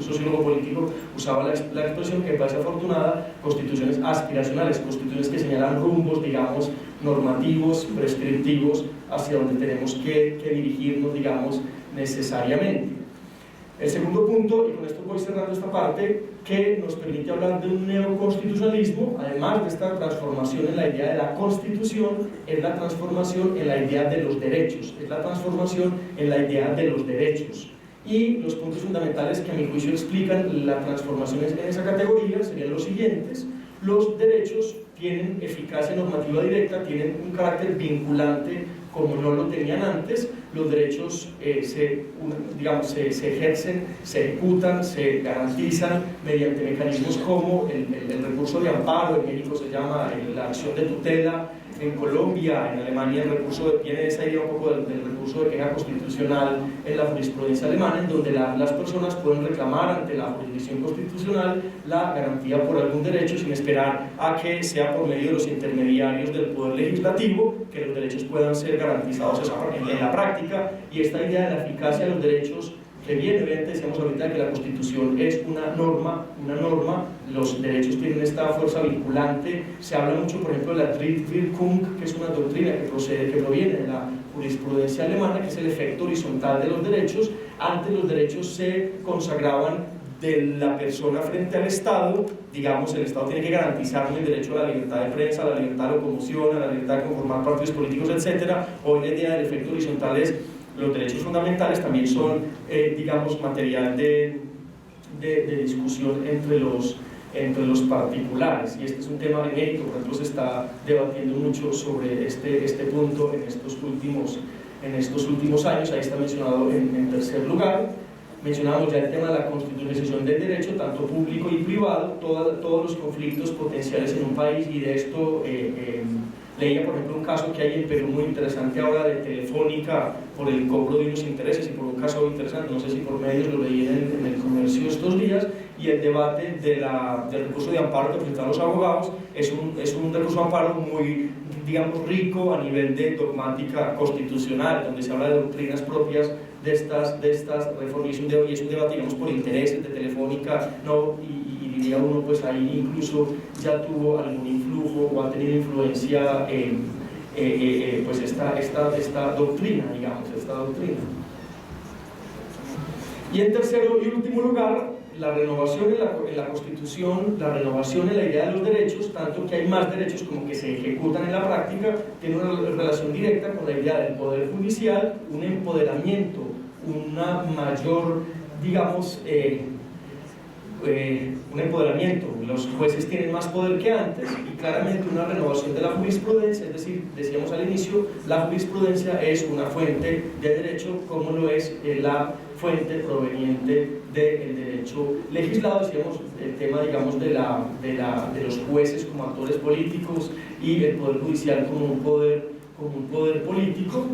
sociólogo político usaba la expresión que me parece afortunada, constituciones aspiracionales, constituciones que señalan rumbos, digamos, normativos, prescriptivos, hacia donde tenemos que dirigirnos, digamos, necesariamente. El segundo punto, y con esto voy cerrando esta parte, que nos permite hablar de un neoconstitucionalismo, además de esta transformación en la idea de la Constitución, es la transformación en la idea de los derechos, es la transformación en la idea de los derechos. Y los puntos fundamentales que a mi juicio explican la transformación en esa categoría serían los siguientes. Los derechos tienen eficacia normativa directa, tienen un carácter vinculante como no lo tenían antes. Los derechos se ejercen, se ejecutan, se garantizan mediante mecanismos como el recurso de amparo, en México se llama la acción de tutela, en Colombia, en Alemania el recurso viene esa idea un poco del recurso de queja constitucional en la jurisprudencia alemana, en donde las personas pueden reclamar ante la jurisdicción constitucional la garantía por algún derecho sin esperar a que sea por medio de los intermediarios del poder legislativo que los derechos puedan ser garantizados en la práctica. Y esta idea de la eficacia de los derechos que viene, obviamente decíamos ahorita que la Constitución es una norma, los derechos tienen esta fuerza vinculante. Se habla mucho, por ejemplo, de la Drittwirkung, que es una doctrina que proviene de la jurisprudencia alemana, que es el efecto horizontal de los derechos. Antes los derechos se consagraban de la persona frente al Estado, digamos, el Estado tiene que garantizar el derecho a la libertad de prensa, a la libertad de locomoción, a la libertad de conformar partidos políticos, etc. Hoy la idea del efecto horizontal es los derechos fundamentales también son, digamos, material de discusión entre los particulares, y este es un tema en México, por ejemplo, se está debatiendo mucho sobre este punto en estos últimos años. Ahí está mencionado en tercer lugar. Mencionábamos ya el tema de la constitucionalización del derecho, tanto público y privado, todos los conflictos potenciales en un país, y de esto leía, por ejemplo, un caso que hay en Perú muy interesante ahora de Telefónica por el cobro de unos intereses, y por un caso interesante, no sé si por medios lo leí en el Comercio estos días, y el debate del recurso de amparo que presentan los abogados es un recurso de amparo muy, digamos, rico a nivel de dogmática constitucional, donde se habla de doctrinas propias de estas reformas, y es un debate, digamos, por intereses de Telefónica, ¿no? Y diría uno, pues ahí incluso ya tuvo algún influjo o ha tenido influencia pues esta doctrina, digamos, esta doctrina. Y en tercero y último lugar, la renovación en la Constitución, la renovación en la idea de los derechos, tanto que hay más derechos como que se ejecutan en la práctica, tiene una relación directa con la idea del Poder Judicial, un empoderamiento, una mayor, digamos, un empoderamiento. Los jueces tienen más poder que antes, y claramente una renovación de la jurisprudencia, es decir, decíamos al inicio, la jurisprudencia es una fuente de derecho como lo es la fuente proveniente del derecho legislado. Decíamos el tema, digamos, de los jueces como actores políticos y el Poder Judicial como un poder político.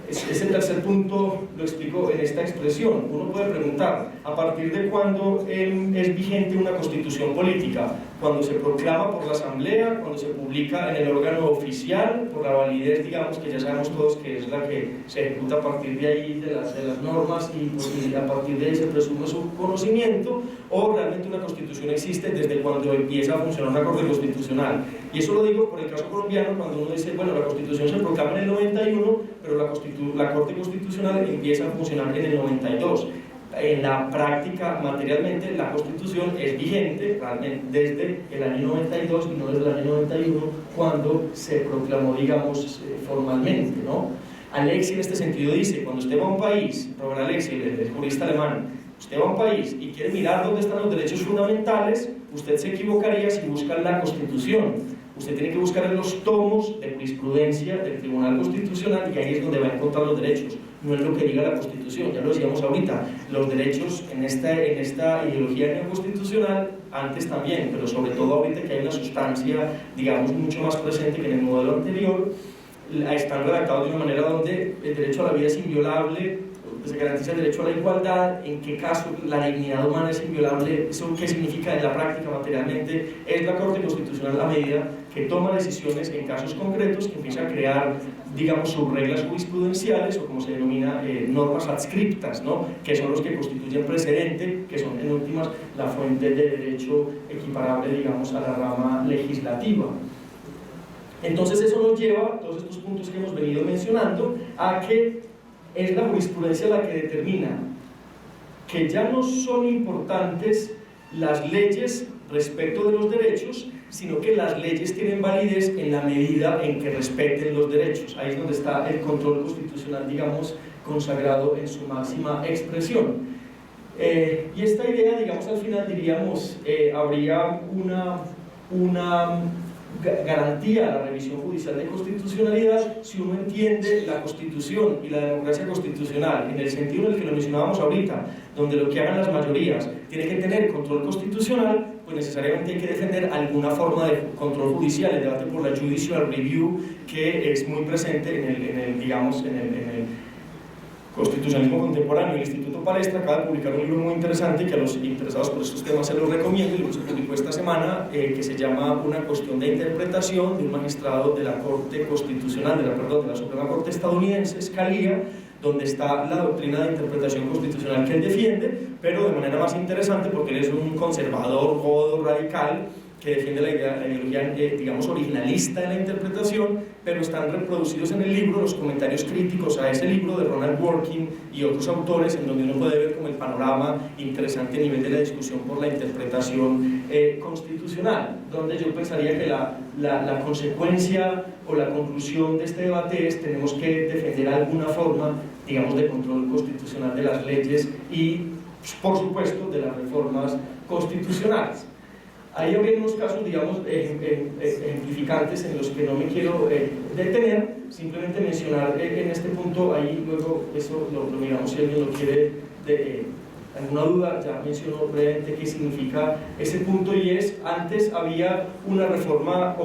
Ese tercer punto lo explico en esta expresión. Uno puede preguntar, ¿a partir de cuándo es vigente una constitución política? Cuando se proclama por la Asamblea, cuando se publica en el órgano oficial, por la validez, digamos, que ya sabemos todos que es la que se ejecuta a partir de ahí, de las normas, y a partir de ahí se presume su conocimiento, o realmente una constitución existe desde cuando empieza a funcionar una corte constitucional. Y eso lo digo por el caso colombiano, cuando uno dice, bueno, la constitución se proclama en el 91, pero la corte constitucional empieza a funcionar en el 92. En la práctica, materialmente, la Constitución es vigente realmente desde el año 92 y no desde el año 91, cuando se proclamó, digamos, formalmente, ¿no? Alexis en este sentido dice, cuando usted va a un país, Robert Alexis, el jurista alemán, usted va a un país y quiere mirar dónde están los derechos fundamentales, usted se equivocaría si busca la Constitución. Usted tiene que buscar en los tomos de jurisprudencia del Tribunal Constitucional, y ahí es donde va a encontrar los derechos, no es lo que diga la Constitución. Ya lo decíamos ahorita, los derechos en esta ideología neoconstitucional, antes también, pero sobre todo ahorita que hay una sustancia, digamos, mucho más presente que en el modelo anterior, están redactados de una manera donde el derecho a la vida es inviolable, se garantiza el derecho a la igualdad, en qué caso la dignidad humana es inviolable. ¿Eso qué significa en la práctica materialmente? Es la Corte Constitucional la medida que toma decisiones en casos concretos, que empieza a crear, digamos, sus reglas jurisprudenciales, o como se denomina, normas adscriptas, ¿no? Que son los que constituyen precedente, que son en últimas la fuente de derecho equiparable, digamos, a la rama legislativa. Entonces eso nos lleva, todos estos puntos que hemos venido mencionando, a que es la jurisprudencia la que determina que ya no son importantes las leyes respecto de los derechos, sino que las leyes tienen validez en la medida en que respeten los derechos. Ahí es donde está el control constitucional, digamos, consagrado en su máxima expresión. Y esta idea, digamos, al final diríamos, habría una garantía a la revisión judicial de constitucionalidad si uno entiende la Constitución y la democracia constitucional en el sentido en el que lo mencionábamos ahorita, donde lo que hagan las mayorías tiene que tener control constitucional, pues necesariamente hay que defender alguna forma de control judicial, el debate por la judicial review, que es muy presente en el constitucionalismo contemporáneo. El Instituto Palestra acaba de publicar un libro muy interesante que a los interesados por estos temas se los recomiendo. El libro se publicó esta semana, que se llama Una cuestión de interpretación, de un magistrado de la Corte Constitucional, de la Suprema Corte estadounidense, Scalia, donde está la doctrina de interpretación constitucional que él defiende, pero de manera más interesante porque él es un conservador, godo, radical, que defiende la ideología, digamos, originalista de la interpretación, pero están reproducidos en el libro los comentarios críticos a ese libro de Ronald Dworkin y otros autores, en donde uno puede ver como el panorama interesante a nivel de la discusión por la interpretación constitucional, donde yo pensaría que la consecuencia o la conclusión de este debate es: tenemos que defender alguna forma, digamos, de control constitucional de las leyes y, por supuesto, de las reformas constitucionales. Ahí habría unos casos, digamos, ejemplificantes en los que no me quiero detener, simplemente mencionar en este punto, ahí luego eso lo miramos si alguien lo quiere, alguna duda, ya mencionó brevemente qué significa ese punto, y es: antes había una reforma,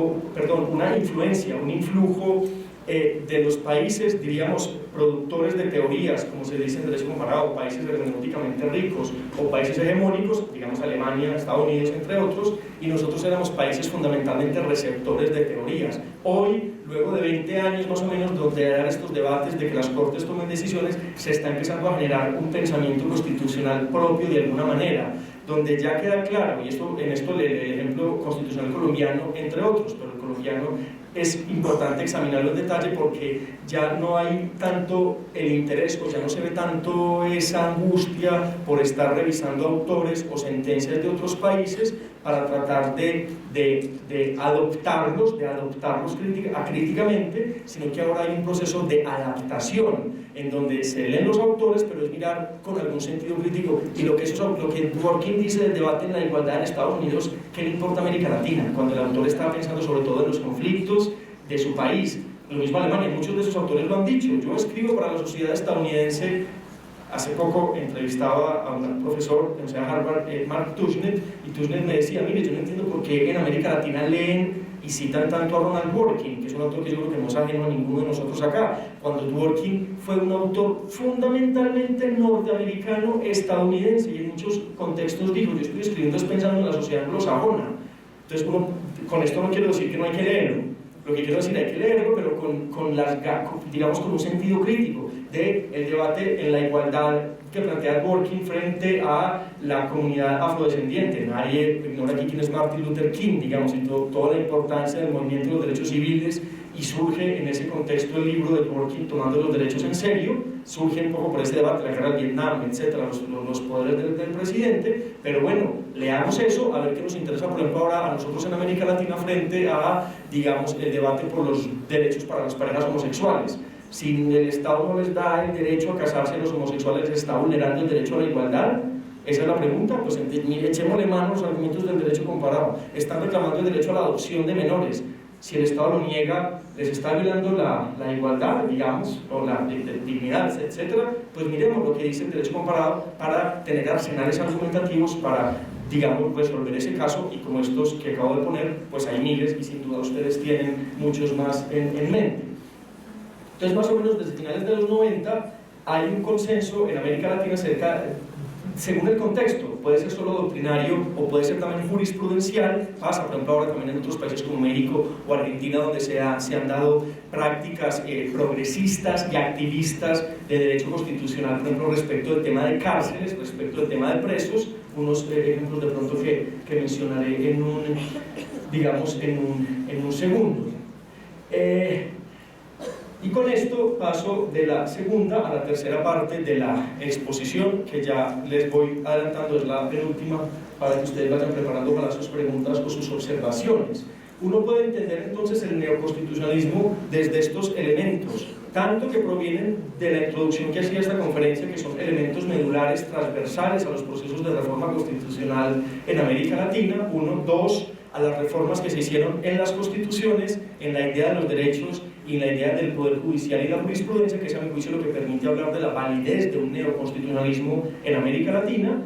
una influencia, un influjo de los países, diríamos, productores de teorías, como se dice en derecho comparado, países hermenéuticamente ricos o países hegemónicos, digamos Alemania, Estados Unidos, entre otros, y nosotros éramos países fundamentalmente receptores de teorías. Hoy, luego de 20 años más o menos, donde eran estos debates de que las cortes tomen decisiones, se está empezando a generar un pensamiento constitucional propio de alguna manera, donde ya queda claro, y en esto el ejemplo constitucional colombiano, entre otros, pero el colombiano es importante examinarlo en detalle porque ya no hay tanto el interés, o ya no se ve tanto esa angustia por estar revisando autores o sentencias de otros países para tratar de adoptarlos críticamente, sino que ahora hay un proceso de adaptación en donde se leen los autores, pero es mirar con algún sentido crítico. Y lo que Dworkin dice del debate en la igualdad en Estados Unidos, ¿qué le importa a América Latina? Cuando el autor está pensando sobre todo en los conflictos de su país. Lo mismo Alemania, muchos de esos autores lo han dicho. Yo escribo para la sociedad estadounidense. Hace poco entrevistaba a un profesor de la Universidad de Harvard, Mark Tushnet, y Tushnet me decía: mire, yo no entiendo por qué en América Latina leen y citan tanto a Ronald Dworkin, que es un autor que yo creo que no es ajeno a ninguno de nosotros acá, cuando Dworkin fue un autor fundamentalmente norteamericano, estadounidense, y en muchos contextos dijo: yo estoy escribiendo pensando en la sociedad anglosajona. Entonces, con esto no quiero decir que no hay que leerlo, lo que quiero decir, hay que leerlo, pero digamos, con un sentido crítico del debate en la igualdad que plantea Dworkin frente a la comunidad afrodescendiente. Nadie ignora aquí quién es Martin Luther King, digamos, y toda la importancia del movimiento de los derechos civiles, y surge en ese contexto el libro de Dworkin, Tomando los derechos en serio. Surge un poco por ese debate, la guerra del Vietnam, etcétera, los poderes del presidente. Pero bueno, leamos eso, a ver qué nos interesa, por ejemplo, ahora a nosotros en América Latina frente a, digamos, el debate por los derechos para las parejas homosexuales. Si el Estado no les da el derecho a casarse a los homosexuales, ¿está vulnerando el derecho a la igualdad? Esa es la pregunta. Pues mire, echémosle mano a los argumentos del derecho comparado. Están reclamando el derecho a la adopción de menores. si el Estado lo niega, les está violando la igualdad, digamos, o la dignidad, etcétera. Pues miremos lo que dice el derecho comparado para tener arsenales argumentativos para, digamos, resolver ese caso, y como estos que acabo de poner, pues hay miles y sin duda ustedes tienen muchos más en mente. Entonces, más o menos desde finales de los 90 hay un consenso en América Latina según el contexto, puede ser solo doctrinario o puede ser también jurisprudencial. Pasa, por ejemplo, ahora también en otros países como México o Argentina, donde se han dado prácticas progresistas y activistas de derecho constitucional, por ejemplo, respecto del tema de cárceles, respecto del tema de presos. Unos ejemplos de pronto que mencionaré en un segundo. Y con esto paso de la segunda a la tercera parte de la exposición, que ya les voy adelantando, es la penúltima, para que ustedes vayan preparando para sus preguntas o sus observaciones. Uno puede entender entonces el neoconstitucionalismo desde estos elementos, tanto que provienen de la introducción que hacía esta conferencia, que son elementos medulares transversales a los procesos de reforma constitucional en América Latina. Uno, dos, a las reformas que se hicieron en las constituciones, en la idea de los derechos y en la idea del poder judicial y la jurisprudencia, que es a mi juicio lo que permite hablar de la validez de un neoconstitucionalismo en América Latina.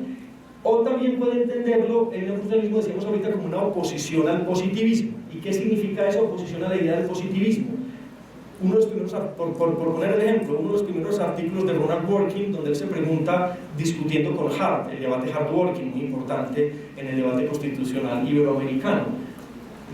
O también puede entenderlo, el neoconstitucionalismo, decíamos ahorita, como una oposición al positivismo. ¿Y qué significa esa oposición a la idea del positivismo? Uno de los primeros, por poner el ejemplo, uno de los primeros artículos de Ronald Dworkin, donde él se pregunta, discutiendo con Hart, el debate Hart-Dworkin, muy importante en el debate constitucional iberoamericano,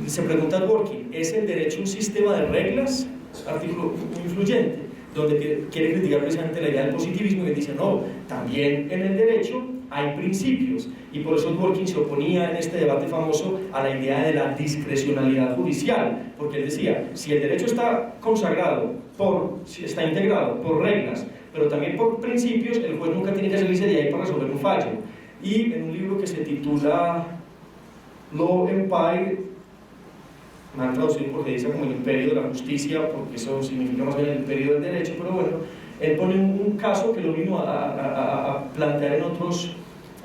se pregunta a Dworkin, ¿es el derecho un sistema de reglas? Artículo muy influyente, donde quiere criticar precisamente la idea del positivismo, y él dice, no, también en el derecho hay principios, y por eso Dworkin se oponía en este debate famoso a la idea de la discrecionalidad judicial, porque él decía, si el derecho está consagrado, está integrado por reglas, pero también por principios, el juez nunca tiene que salirse de ahí para resolver un fallo. Y en un libro que se titula Law Empire, me han traducido porque dice como el imperio de la justicia, porque eso significa más bien el imperio del derecho, pero bueno, él pone un caso que lo vino a plantear en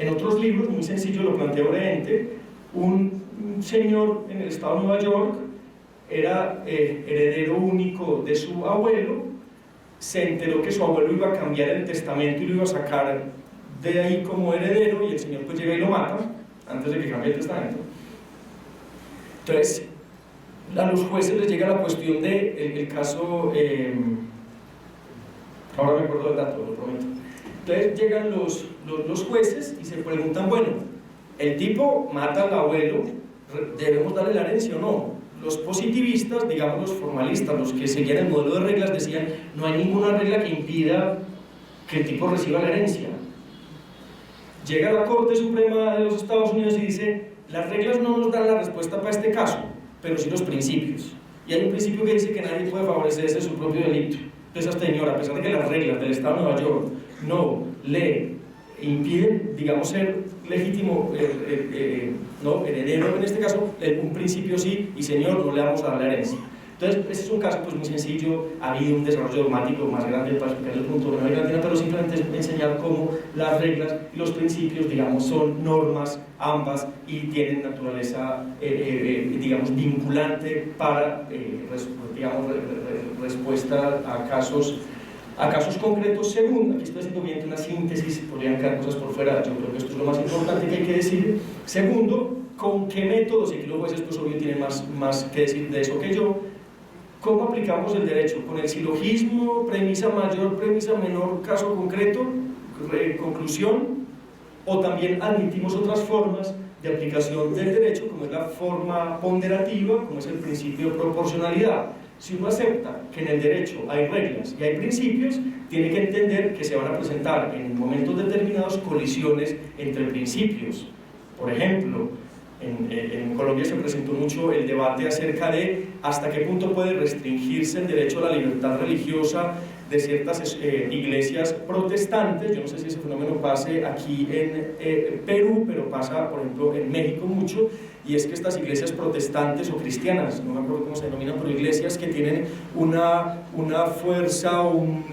otros libros, muy sencillo, lo plantea brevemente. Un señor en el estado de Nueva York era heredero único de su abuelo, se enteró que su abuelo iba a cambiar el testamento y lo iba a sacar de ahí como heredero, y el señor pues llega y lo mata antes de que cambie el testamento. Entonces, a los jueces les llega la cuestión de el caso, ahora me acuerdo del dato, lo prometo. Entonces llegan los jueces y se preguntan, bueno, el tipo mata al abuelo, ¿debemos darle la herencia o no? Los positivistas, digamos los formalistas, los que seguían el modelo de reglas, decían, no hay ninguna regla que impida que el tipo reciba la herencia. Llega la Corte Suprema de los Estados Unidos y dice, las reglas no nos dan la respuesta para este caso, pero sí los principios. Y hay un principio que dice que nadie puede favorecerse de su propio delito. Entonces, esta señora, a pesar de que las reglas del Estado de Nueva York no le impiden, digamos, ser legítimo heredero, en este caso, un principio sí, y señor, no le vamos a dar la herencia. Entonces, este es un caso pues, muy sencillo. Ha habido un desarrollo dogmático más grande para explicar el punto de la América Latina, pero simplemente es enseñar cómo las reglas y los principios, digamos, son normas ambas y tienen naturaleza, digamos, vinculante para, digamos, respuesta a casos concretos. Segundo, aquí estoy haciendo bien una síntesis, podrían quedar cosas por fuera, yo creo que esto es lo más importante que hay que decir. Segundo, ¿con qué métodos? Y aquí los jueces, pues obvio, tienen más que decir de eso que yo. ¿Cómo aplicamos el derecho? ¿Con el silogismo, premisa mayor, premisa menor, caso concreto, conclusión? ¿O también admitimos otras formas de aplicación del derecho, como es la forma ponderativa, como es el principio de proporcionalidad? Si uno acepta que en el derecho hay reglas y hay principios, tiene que entender que se van a presentar en momentos determinados colisiones entre principios. Por ejemplo, en Colombia se presentó mucho el debate acerca de hasta qué punto puede restringirse el derecho a la libertad religiosa de ciertas iglesias protestantes. Yo no sé si ese fenómeno pase aquí en Perú, pero pasa, por ejemplo, en México mucho, y es que estas iglesias protestantes o cristianas, no me acuerdo cómo se denominan, pero iglesias que tienen una fuerza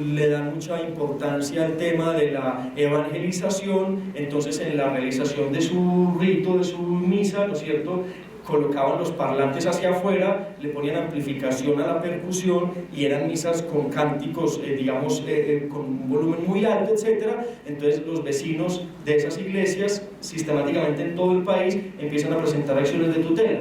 le dan mucha importancia al tema de la evangelización. Entonces en la realización de su rito, de su misa, ¿no es cierto?, colocaban los parlantes hacia afuera, le ponían amplificación a la percusión y eran misas con cánticos, digamos, con un volumen muy alto, etc. Entonces los vecinos de esas iglesias, sistemáticamente en todo el país, empiezan a presentar acciones de tutela.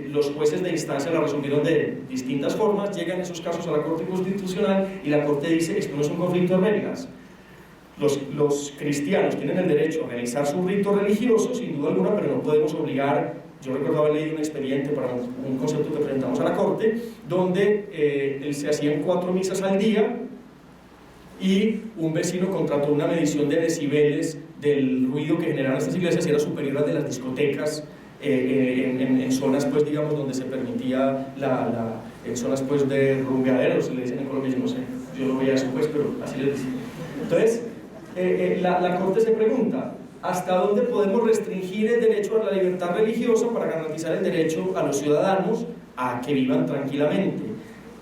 Los jueces de instancia la resolvieron de distintas formas, llegan esos casos a la Corte Constitucional y la Corte dice: esto no es un conflicto de reglas. Los cristianos tienen el derecho a realizar su rito religioso, sin duda alguna, pero no podemos obligar. Yo recuerdo haber leído un expediente para un concepto que presentamos a la Corte, donde se hacían 4 misas al día y un vecino contrató una medición de decibeles del ruido que generaban estas iglesias y era superior al de las discotecas en zonas, pues, digamos, donde se permitía en zonas, pues, de rumbeaderos, se le dicen en Colombia, yo no sé, yo no veía eso, pues, pero así les dicen. Entonces, la Corte se pregunta: ¿hasta dónde podemos restringir el derecho a la libertad religiosa para garantizar el derecho a los ciudadanos a que vivan tranquilamente?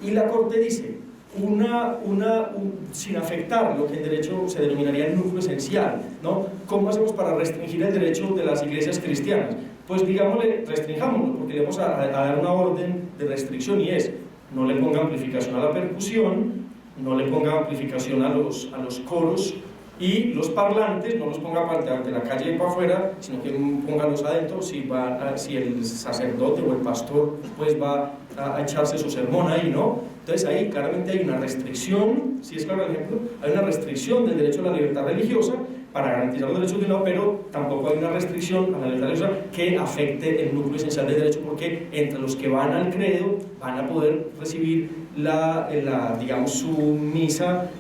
Y la Corte dice, sin afectar lo que en derecho se denominaría el núcleo esencial, ¿no? ¿Cómo hacemos para restringir el derecho de las iglesias cristianas? Pues digámosle, restringámoslo, porque le vamos a dar una orden de restricción, y es: no le ponga amplificación a la percusión, no le ponga amplificación a los coros, y los parlantes no los ponga de la calle para afuera, sino que póngalos adentro si el sacerdote o el pastor, pues, va a echarse su sermón ahí, ¿no? Entonces ahí claramente hay una restricción, si es claro el ejemplo, hay una restricción del derecho a la libertad religiosa para garantizar los derechos de uno, pero tampoco hay una restricción a la libertad religiosa que afecte el núcleo esencial del derecho, porque entre los que van al credo van a poder recibir digamos, su misa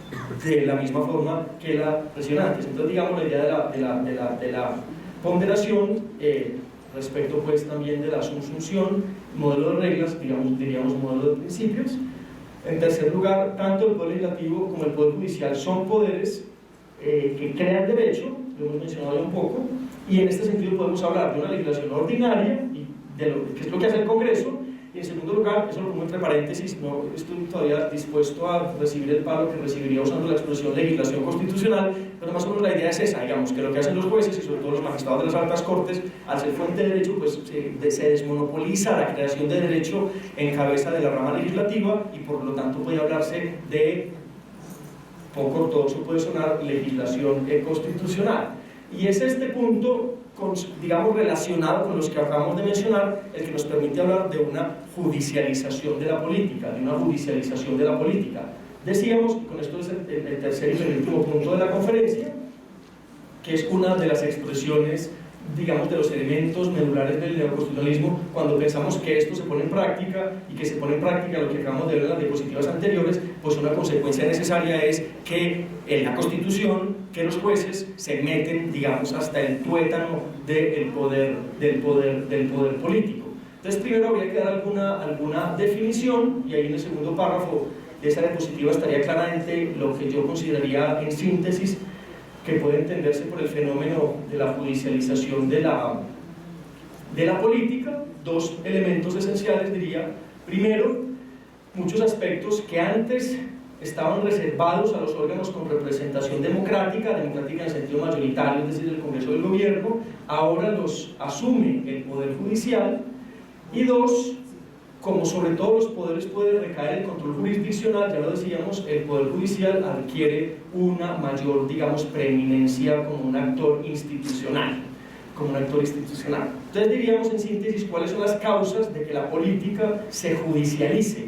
de la misma forma que la recién antes. Entonces, digamos, la idea de la ponderación respecto, pues, también de la subsunción, modelo de reglas, diríamos modelo de principios. En tercer lugar, tanto el Poder Legislativo como el Poder Judicial son poderes que crean derecho, lo hemos mencionado ya un poco, y en este sentido podemos hablar de una legislación ordinaria, y de que es lo que hace el Congreso. Y en segundo lugar, eso lo pongo entre paréntesis, no estoy todavía dispuesto a recibir el palo que recibiría usando la expresión legislación constitucional, pero más o menos la idea es esa, digamos, que lo que hacen los jueces y sobre todo los magistrados de las altas cortes, al ser fuente de derecho, pues se desmonopoliza la creación de derecho en cabeza de la rama legislativa, y por lo tanto puede hablarse de, poco ortodoxo puede sonar, legislación constitucional. Y es este punto, digamos, relacionado con los que acabamos de mencionar, el que nos permite hablar de una judicialización de la política, Decíamos, y con esto es el tercer y el último punto de la conferencia, que es una de las expresiones, digamos, de los elementos medulares del neoconstitucionalismo, cuando pensamos que esto se pone en práctica, y que se pone en práctica lo que acabamos de ver en las diapositivas anteriores, pues una consecuencia necesaria es que en la Constitución, que los jueces se meten, digamos, hasta el tuétano del poder político. Entonces, primero habría que dar alguna definición, y ahí en el segundo párrafo de esa diapositiva estaría claramente lo que yo consideraría, en síntesis, que puede entenderse por el fenómeno de la judicialización de la política. 2 elementos esenciales, diría. Primero, muchos aspectos que antes estaban reservados a los órganos con representación democrática en el sentido mayoritario, es decir, el Congreso del Gobierno, ahora los asume el Poder Judicial. Y 2, como sobre todo los poderes puede recaer el control jurisdiccional, ya lo decíamos, el Poder Judicial adquiere una mayor, digamos, preeminencia como un actor institucional. Entonces diríamos en síntesis cuáles son las causas de que la política se judicialice.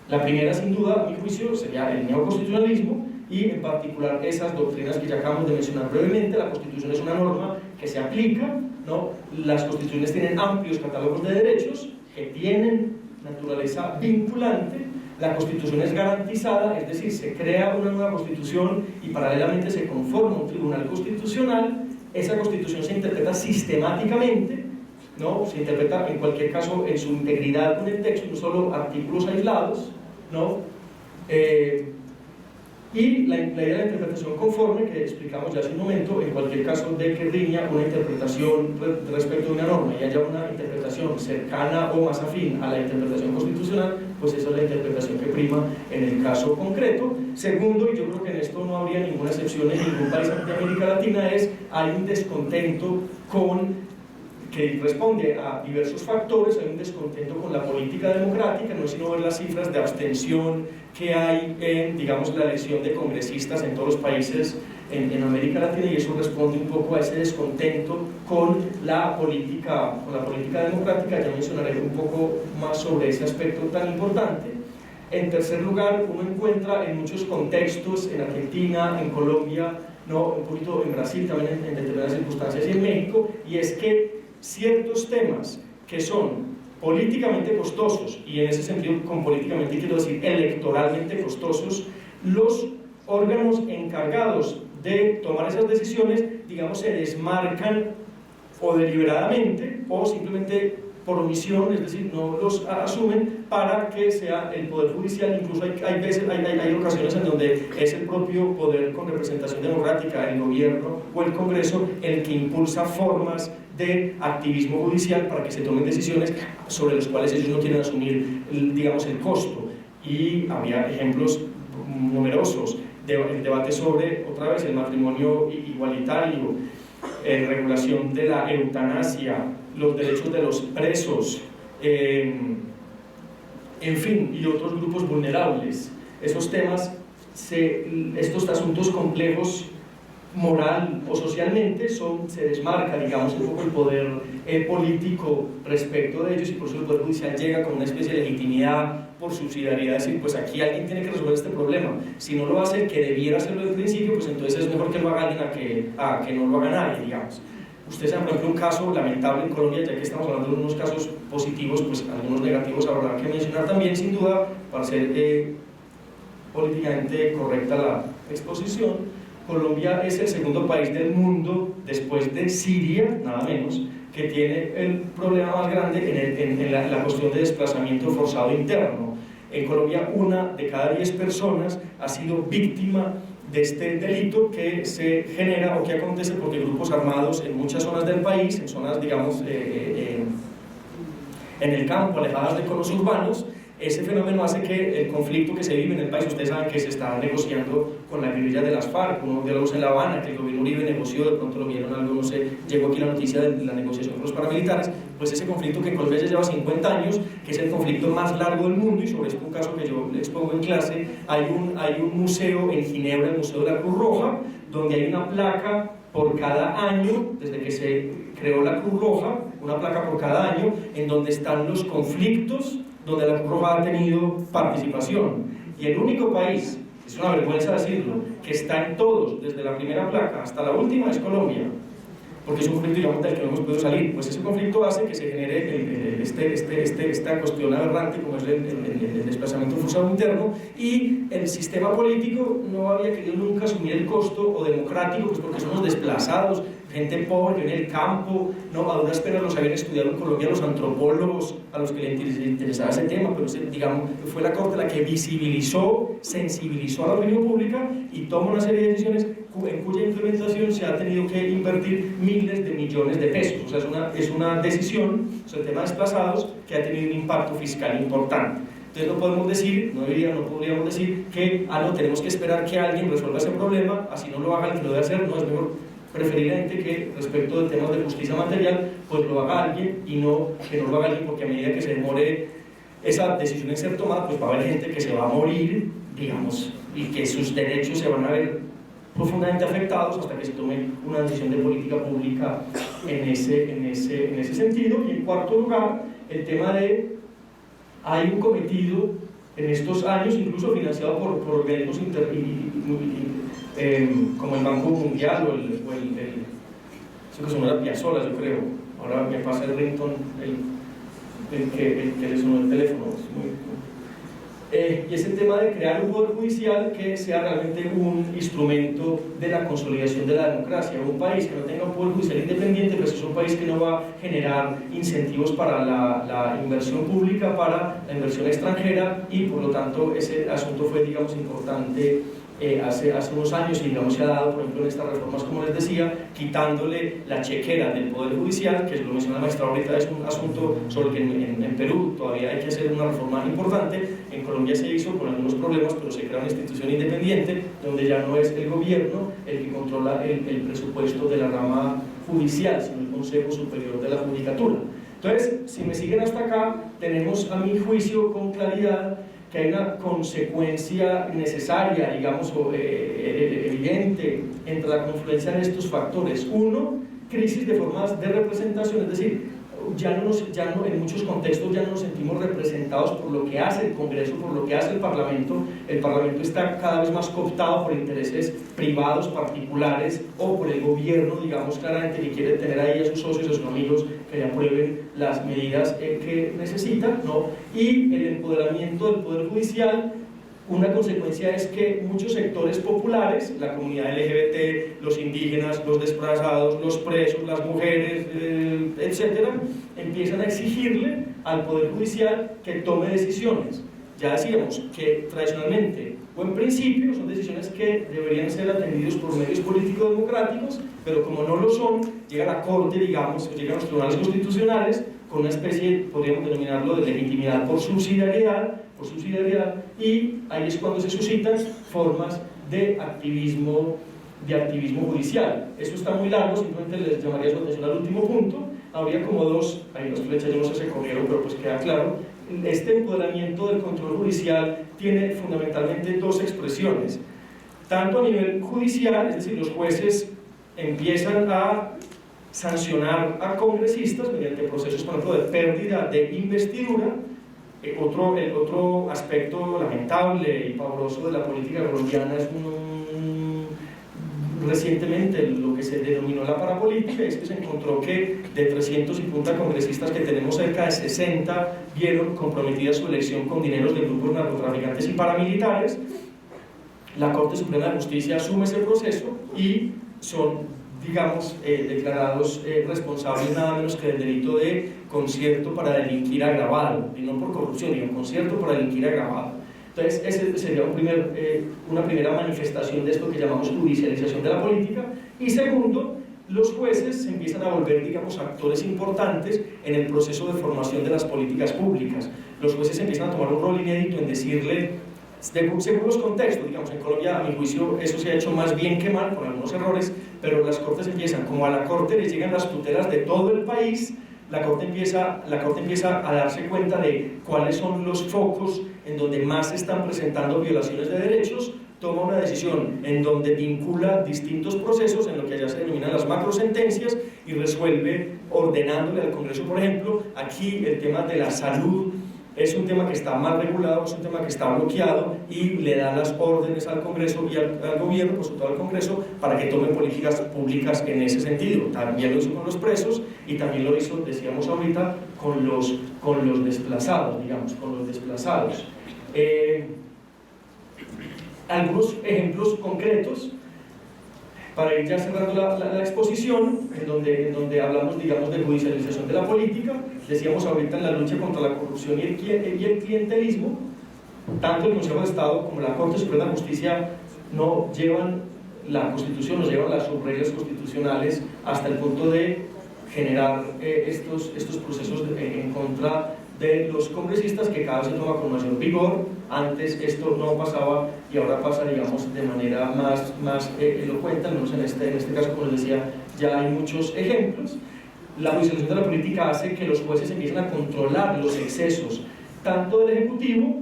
La primera, sin duda, a mi juicio, sería el neoconstitucionalismo, y en particular esas doctrinas que ya acabamos de mencionar brevemente. La Constitución es una norma que se aplica, ¿no? Las constituciones tienen amplios catálogos de derechos que tienen naturaleza vinculante. La Constitución es garantizada, es decir, se crea una nueva Constitución y paralelamente se conforma un tribunal constitucional. Esa Constitución se interpreta sistemáticamente, ¿no? Se interpreta en cualquier caso en su integridad con el texto, no solo artículos aislados, ¿no? Y la idea de la interpretación conforme, que explicamos ya hace un momento, en cualquier caso de que riña una interpretación respecto de una norma y haya una interpretación cercana o más afín a la interpretación constitucional, pues esa es la interpretación que prima en el caso concreto. Segundo, y yo creo que en esto no habría ninguna excepción en ningún país de América Latina, hay un descontento con que responde a diversos factores. Hay un descontento con la política democrática, no es sino ver las cifras de abstención que hay en, digamos, la elección de congresistas en todos los países en América Latina, y eso responde un poco a ese descontento con la política democrática. Ya mencionaré un poco más sobre ese aspecto tan importante. En tercer lugar, uno encuentra en muchos contextos, en Argentina, en Colombia, no, un poquito en Brasil también en determinadas circunstancias, y en México, y es que ciertos temas que son políticamente costosos, y en ese sentido con políticamente quiero decir electoralmente costosos, los órganos encargados de tomar esas decisiones, digamos, se desmarcan o deliberadamente o simplemente por omisión, es decir, no los asumen para que sea el Poder Judicial. Incluso hay ocasiones en donde es el propio poder con representación democrática, el gobierno o el Congreso, el que impulsa formas de activismo judicial para que se tomen decisiones sobre las cuales ellos no quieren asumir, digamos, el costo. Y había ejemplos numerosos. El debate sobre, otra vez, el matrimonio igualitario, regulación de la eutanasia, los derechos de los presos, en fin, y otros grupos vulnerables. Esos temas, estos asuntos complejos moral o socialmente, se desmarca, digamos, un poco el poder político respecto de ellos, y por eso el Poder Judicial llega con una especie de legitimidad por subsidiariedad, decir, pues aquí alguien tiene que resolver este problema. Si no lo hace, que debiera hacerlo desde el principio, pues entonces es mejor que lo haga alguien a que no lo haga nadie, digamos. Ustedes saben, por ejemplo, un caso lamentable en Colombia, ya que estamos hablando de unos casos positivos, pues algunos negativos habrá que mencionar también, sin duda, para ser políticamente correcta la exposición. Colombia es el segundo país del mundo, después de Siria, nada menos, que tiene el problema más grande en la cuestión de desplazamiento forzado interno. En Colombia, 1 de cada 10 personas ha sido víctima de este delito, que se genera o que acontece porque grupos armados en muchas zonas del país, en zonas, digamos, en el campo, alejadas de conos urbanos, ese fenómeno hace que el conflicto que se vive en el país, ustedes saben que se está negociando con la guerrilla de las FARC, unos diálogos en La Habana, que el gobierno Uribe negoció, de pronto lo vieron algo, no sé, llegó aquí la noticia de la negociación con los paramilitares, pues ese conflicto que en Colombia ya lleva 50 años, que es el conflicto más largo del mundo, y sobre esto un caso que yo les pongo en clase, hay un museo en Ginebra, el Museo de la Cruz Roja, donde hay una placa por cada año, desde que se creó la Cruz Roja, una placa por cada año, en donde están los conflictos donde la Cruz Roja ha tenido participación. Y el único país, es una vergüenza decirlo, que está en todos, desde la primera placa hasta la última, es Colombia, porque es un conflicto, digamos, del que no hemos podido salir. Pues ese conflicto hace que se genere esta cuestión aberrante, como es el desplazamiento forzado interno, y el sistema político no había querido nunca asumir el costo, o democrático, pues porque somos desplazados, gente pobre en el campo, no, a duras penas los habían estudiado en Colombia los antropólogos a los que les interesaba ese tema, pero digamos, fue la Corte la que visibilizó, sensibilizó a la opinión pública y toma una serie de decisiones en cuya implementación se ha tenido que invertir miles de millones de pesos. O sea, es una decisión sobre el tema de desplazados que ha tenido un impacto fiscal importante. Entonces no podemos decir, no podríamos decir que tenemos que esperar que alguien resuelva ese problema, así no lo haga el que lo debe hacer. No, es mejor preferiblemente que respecto de temas de justicia material, pues lo haga alguien, y no que no lo haga alguien, porque a medida que se demore esa decisión en ser tomada, pues va a haber gente que se va a morir, digamos, y que sus derechos se van a ver profundamente afectados hasta que se tome una decisión de política pública en ese sentido. Y en cuarto lugar, el tema de, hay un cometido en estos años, incluso financiado por organismos como el Banco Mundial o eso que sonó la Piazzolla, yo creo. Ahora me pasa el ringtone, el que le sonó el teléfono. Y es el tema de crear un poder judicial que sea realmente un instrumento de la consolidación de la democracia. Un país que no tenga un poder judicial independiente, pues es un país que no va a generar incentivos para la inversión pública, para la inversión extranjera, y por lo tanto ese asunto fue, digamos, importante hace unos años, y digamos se ha dado, por ejemplo, en estas reformas, como les decía, quitándole la chequera del Poder Judicial, que lo menciona la maestra ahorita, es un asunto sobre el que en Perú todavía hay que hacer una reforma importante. En Colombia se hizo con algunos problemas, pero se crea una institución independiente donde ya no es el gobierno el que controla el presupuesto de la rama Judicial, sino el Consejo Superior de la Judicatura. Entonces, si me siguen hasta acá, tenemos a mi juicio con claridad que hay una consecuencia necesaria, digamos, evidente entre la confluencia de estos factores. Uno, crisis de formas de representación, es decir, en muchos contextos ya no nos sentimos representados por lo que hace el Congreso, por lo que hace el Parlamento está cada vez más cooptado por intereses privados, particulares, o por el gobierno, digamos claramente, que quiere tener ahí a sus socios, a sus amigos, que le aprueben las medidas que necesitan, ¿no? Y el empoderamiento del Poder Judicial. Una consecuencia es que muchos sectores populares, la comunidad LGBT, los indígenas, los desplazados, los presos, las mujeres, etcétera, empiezan a exigirle al Poder Judicial que tome decisiones. Ya decíamos que tradicionalmente o en principio son decisiones que deberían ser atendidas por medios políticos democráticos, pero como no lo son, llega la Corte, digamos, o llegan los tribunales constitucionales con una especie, podríamos denominarlo, de legitimidad por subsidiariedad, y ahí es cuando se suscitan formas de activismo judicial. Esto está muy largo, simplemente les llamaría su atención al último punto. Habría como dos, ahí las flechas yo no sé si se cogieron, pero pues queda claro. Este empoderamiento del control judicial tiene fundamentalmente dos expresiones. Tanto a nivel judicial, es decir, los jueces empiezan a sancionar a congresistas mediante procesos, por ejemplo, de pérdida de investidura. Otro aspecto lamentable y pavoroso de la política colombiana es recientemente lo que se denominó la parapolítica, es que se encontró que de 350 congresistas que tenemos, cerca de 60 vieron comprometida su elección con dineros de grupos narcotraficantes y paramilitares. La Corte Suprema de Justicia asume ese proceso y son, digamos, declarados responsables nada menos que del delito de concierto para delinquir agravado, y no por corrupción, sino concierto para delinquir agravado. Entonces, ese sería una primera manifestación de esto que llamamos judicialización de la política. Y segundo, los jueces se empiezan a volver, digamos, actores importantes en el proceso de formación de las políticas públicas. Los jueces empiezan a tomar un rol inédito en decirle, según los contextos, digamos, en Colombia, a mi juicio, eso se ha hecho más bien que mal, con algunos errores, pero las cortes empiezan, como a la corte le llegan las tutelas de todo el país, la corte empieza a darse cuenta de cuáles son los focos en donde más se están presentando violaciones de derechos, toma una decisión en donde vincula distintos procesos, en lo que allá se denominan las macrosentencias, y resuelve ordenándole al Congreso, por ejemplo, aquí el tema de la salud es un tema que está mal regulado, es un tema que está bloqueado, y le da las órdenes al Congreso y al gobierno, por supuesto al Congreso, para que tome políticas públicas en ese sentido. También lo hizo con los presos y también lo hizo, decíamos ahorita, con los desplazados, digamos, con los desplazados. Algunos ejemplos concretos para ir ya cerrando la exposición, en donde hablamos, digamos, de judicialización de la política. Decíamos ahorita en la lucha contra la corrupción y el clientelismo, tanto el Consejo de Estado como la Corte Suprema de Justicia no llevan la Constitución, nos llevan las subreglas constitucionales hasta el punto de generar estos procesos en contra de los congresistas, que cada vez se toma con mayor vigor. Antes esto no pasaba y ahora pasa, digamos, de manera más elocuente, al menos en este caso, como les decía, ya hay muchos ejemplos. La judicialización de la política hace que los jueces empiecen a controlar los excesos, tanto del Ejecutivo.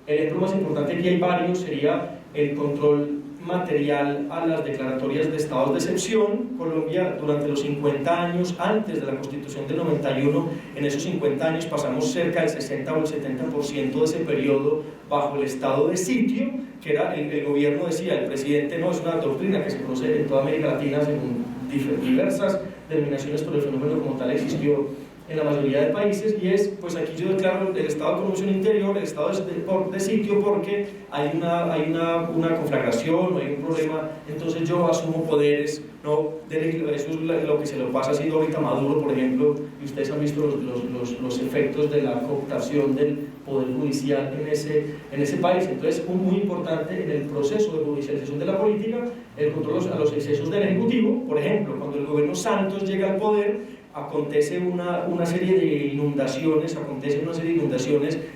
El ejemplo más importante, aquí hay varios, sería el control material a las declaratorias de estados de excepción. Colombia, durante los 50 años antes de la Constitución del 91, en esos 50 años pasamos cerca del 60 o el 70% de ese periodo bajo el estado de sitio, que era el gobierno decía, el presidente no, es una doctrina que se conoce en toda América Latina según diversas denominaciones, pero el fenómeno como tal existió en la mayoría de países, y es, pues aquí yo declaro el estado de conmoción interior, el estado de sitio, porque hay una conflagración o hay un problema, entonces yo asumo poderes, ¿no? Eso es lo que se lo pasa así ahorita a Maduro, por ejemplo, y ustedes han visto los efectos de la cooptación del poder judicial en ese país. Entonces, muy importante en el proceso de judicialización de la política, el control a los excesos del Ejecutivo. Por ejemplo, cuando el gobierno Santos llega al poder, acontece una serie de inundaciones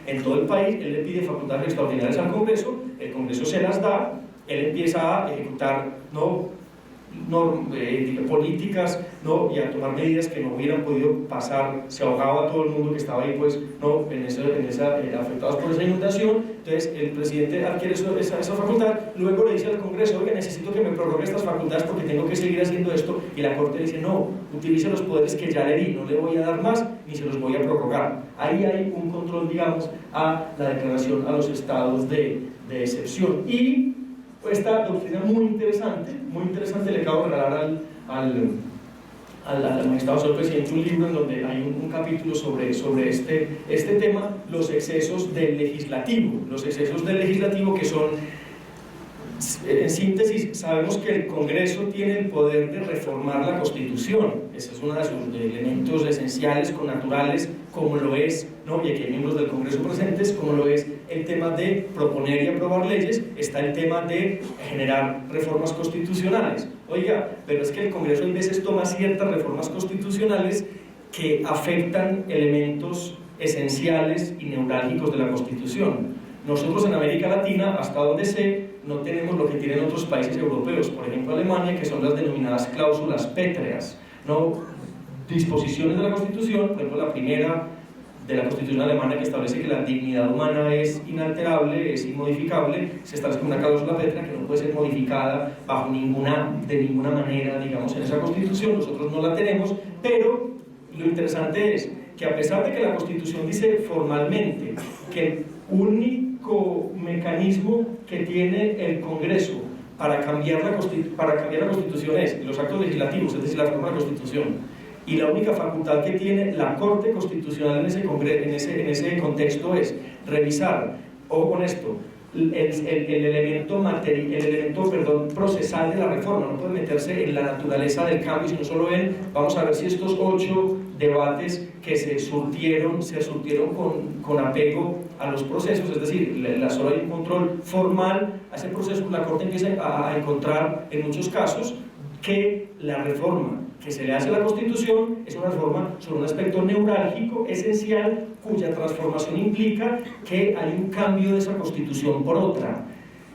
en todo el país. Él le pide facultades extraordinarias al Congreso, el Congreso se las da, él empieza a ejecutar, ¿no?, políticas, ¿no? Y a tomar medidas que no hubieran podido pasar, se ahogaba todo el mundo que estaba ahí, pues, ¿no? Afectados por esa inundación. Entonces el presidente adquiere esa facultad, luego le dice al Congreso, oiga, necesito que me prorrogue estas facultades porque tengo que seguir haciendo esto, y la Corte dice, no, utilice los poderes que ya le di, no le voy a dar más ni se los voy a prorrogar. Ahí hay un control, digamos, a la declaración a los estados de excepción. Y esta doctrina muy interesante, le acabo de regalar al magistrado señor presidente un libro en donde hay un capítulo sobre este tema, los excesos del legislativo. Los excesos del legislativo, que son, en síntesis, sabemos que el Congreso tiene el poder de reformar la Constitución. Ese es uno de sus elementos esenciales, connaturales, como lo es, ¿no? Y aquí hay miembros del Congreso presentes, como lo es el tema de proponer y aprobar leyes, está el tema de generar reformas constitucionales. Oiga, pero es que el Congreso a veces toma ciertas reformas constitucionales que afectan elementos esenciales y neurálgicos de la Constitución. Nosotros en América Latina, hasta donde sé, no tenemos lo que tienen otros países europeos, por ejemplo Alemania, que son las denominadas cláusulas pétreas, ¿no? Disposiciones de la Constitución, por ejemplo la primera de la Constitución alemana, que establece que la dignidad humana es inalterable, es inmodificable, se establece una cláusula pétrea que no puede ser modificada de ninguna manera, digamos, en esa Constitución. Nosotros no la tenemos, pero lo interesante es que a pesar de que la Constitución dice formalmente que el único mecanismo que tiene el Congreso para cambiar la Constitución es los actos legislativos, es decir, la reforma de la Constitución, y la única facultad que tiene la Corte Constitucional en ese contexto es revisar, ojo con esto, el elemento procesal de la reforma. No puede meterse en la naturaleza del cambio, sino solo en, vamos a ver si estos 8 debates que se surtieron con apego a los procesos, es decir, solo hay un control formal a ese proceso. La Corte empieza a encontrar en muchos casos que la reforma que se le hace a la Constitución es una reforma sobre un aspecto neurálgico, esencial, cuya transformación implica que hay un cambio de esa Constitución por otra,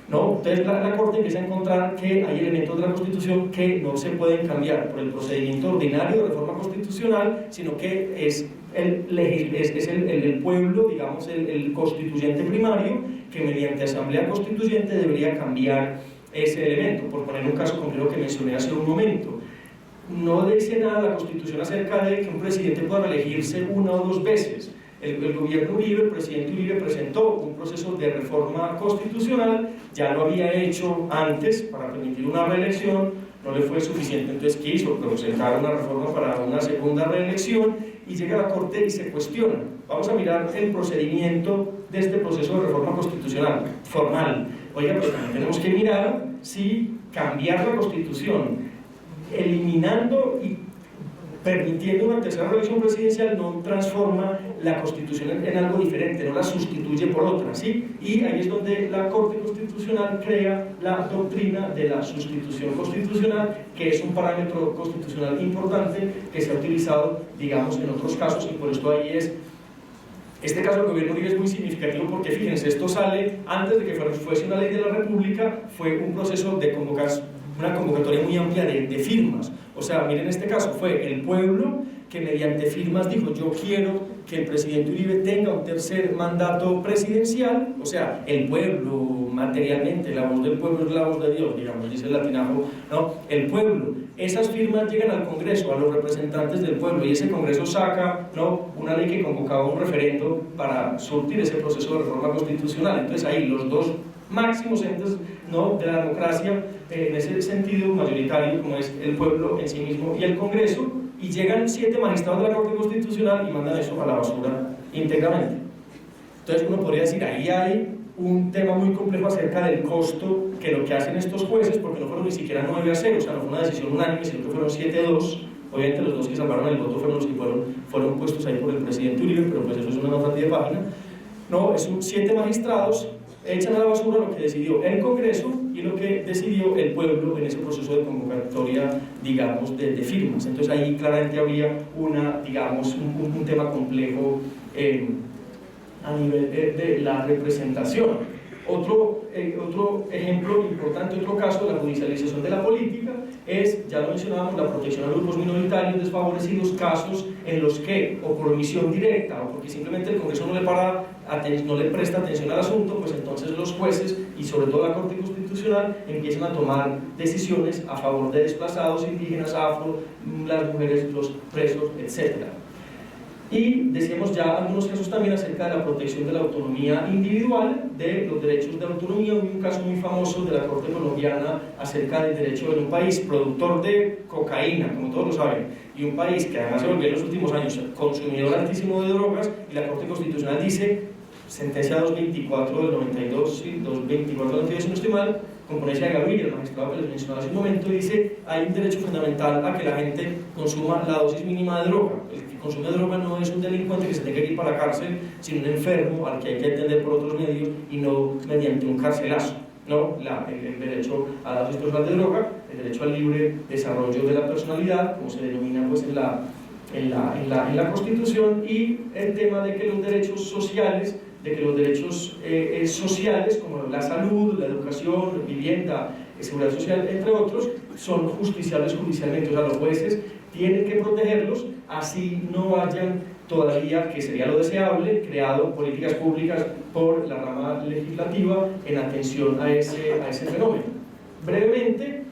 ¿no? Entonces la Corte empieza a encontrar que hay elementos de la Constitución que no se pueden cambiar por el procedimiento ordinario de reforma constitucional, sino que es el pueblo, digamos, el constituyente primario, que mediante asamblea constituyente debería cambiar ese elemento. Por poner un caso concreto que mencioné hace un momento, no dice nada la Constitución acerca de que un presidente pueda reelegirse 1 o 2 veces. El gobierno Uribe, el presidente Uribe presentó un proceso de reforma constitucional, ya lo había hecho antes para permitir una reelección, no le fue suficiente, entonces quiso presentar una reforma para una segunda reelección, y llega a la Corte y se cuestiona. Vamos a mirar el procedimiento de este proceso de reforma constitucional formal. Oiga, pero también tenemos que mirar si cambiar la Constitución, eliminando y permitiendo una tercera reelección presidencial, no transforma la Constitución en algo diferente, no la sustituye por otra, ¿sí? Y ahí es donde la Corte Constitucional crea la doctrina de la sustitución constitucional, que es un parámetro constitucional importante que se ha utilizado, digamos, en otros casos, y por esto ahí es. Este caso del gobierno Uribe es muy significativo porque, fíjense, esto sale antes de que fuese una ley de la República, fue un proceso de una convocatoria muy amplia de firmas. O sea, miren, este caso fue el pueblo que mediante firmas dijo: yo quiero que el presidente Uribe tenga un tercer mandato presidencial. O sea, el pueblo, materialmente, la voz del pueblo es la voz de Dios, digamos, dice el latinajo, ¿no? El pueblo, esas firmas llegan al Congreso, a los representantes del pueblo, y ese Congreso saca, ¿no?, una ley que convocaba un referendo para surtir ese proceso de reforma constitucional. Entonces ahí los dos máximos entes, ¿no?, de la democracia, en ese sentido mayoritario, como es el pueblo en sí mismo y el Congreso, y llegan 7 magistrados de la Corte Constitucional y mandan eso a la basura íntegramente. Entonces uno podría decir, ahí hay un tema muy complejo acerca del costo que lo que hacen estos jueces, porque no fueron ni siquiera 9-0, o sea, no fue una decisión unánime, sino que fueron 7-2. Obviamente los 2 que salvaron el voto fueron los que fueron puestos ahí por el presidente Uribe, pero pues eso es una nota de página. No, es 7 magistrados echan a la basura lo que decidió el Congreso y lo que decidió el pueblo en ese proceso de convocatoria, digamos, de firmas. Entonces ahí claramente habría digamos, un tema complejo a nivel de la representación. Otro otro ejemplo importante, otro caso de la judicialización de la política es, ya lo mencionábamos, la protección a grupos minoritarios desfavorecidos, casos en los que, o por omisión directa, o porque simplemente el Congreso no le presta atención al asunto, pues entonces los jueces, y sobre todo la Corte Constitucional, empiezan a tomar decisiones a favor de desplazados, indígenas, afro, las mujeres, los presos, etc. Y decíamos ya algunos casos también acerca de la protección de la autonomía individual, de los derechos de autonomía. Hubo un caso muy famoso de la Corte colombiana acerca del derecho de un país productor de cocaína, como todos lo saben, y un país que además se volvió en los últimos años consumidor altísimo de drogas, y la Corte Constitucional dice, sentencia 224 del 92, sí, 224 del 92, si no estoy mal, con ponencia de Gaviria, el magistrado que les mencionaba hace un momento, dice, hay un derecho fundamental a que la gente consuma la dosis mínima de droga. El que consume droga no es un delincuente que se tenga que ir para la cárcel, sino un enfermo al que hay que atender por otros medios y no mediante un carcelazo. ¿No? El derecho a la dosis personal de droga, el derecho al libre desarrollo de la personalidad, como se denomina pues, en la Constitución, y el tema de que los derechos sociales, como la salud, la educación, vivienda, seguridad social, entre otros, son justiciables judicialmente. O sea, los jueces tienen que protegerlos, así no hayan todavía, que sería lo deseable, creado políticas públicas por la rama legislativa en atención a ese fenómeno. Brevemente,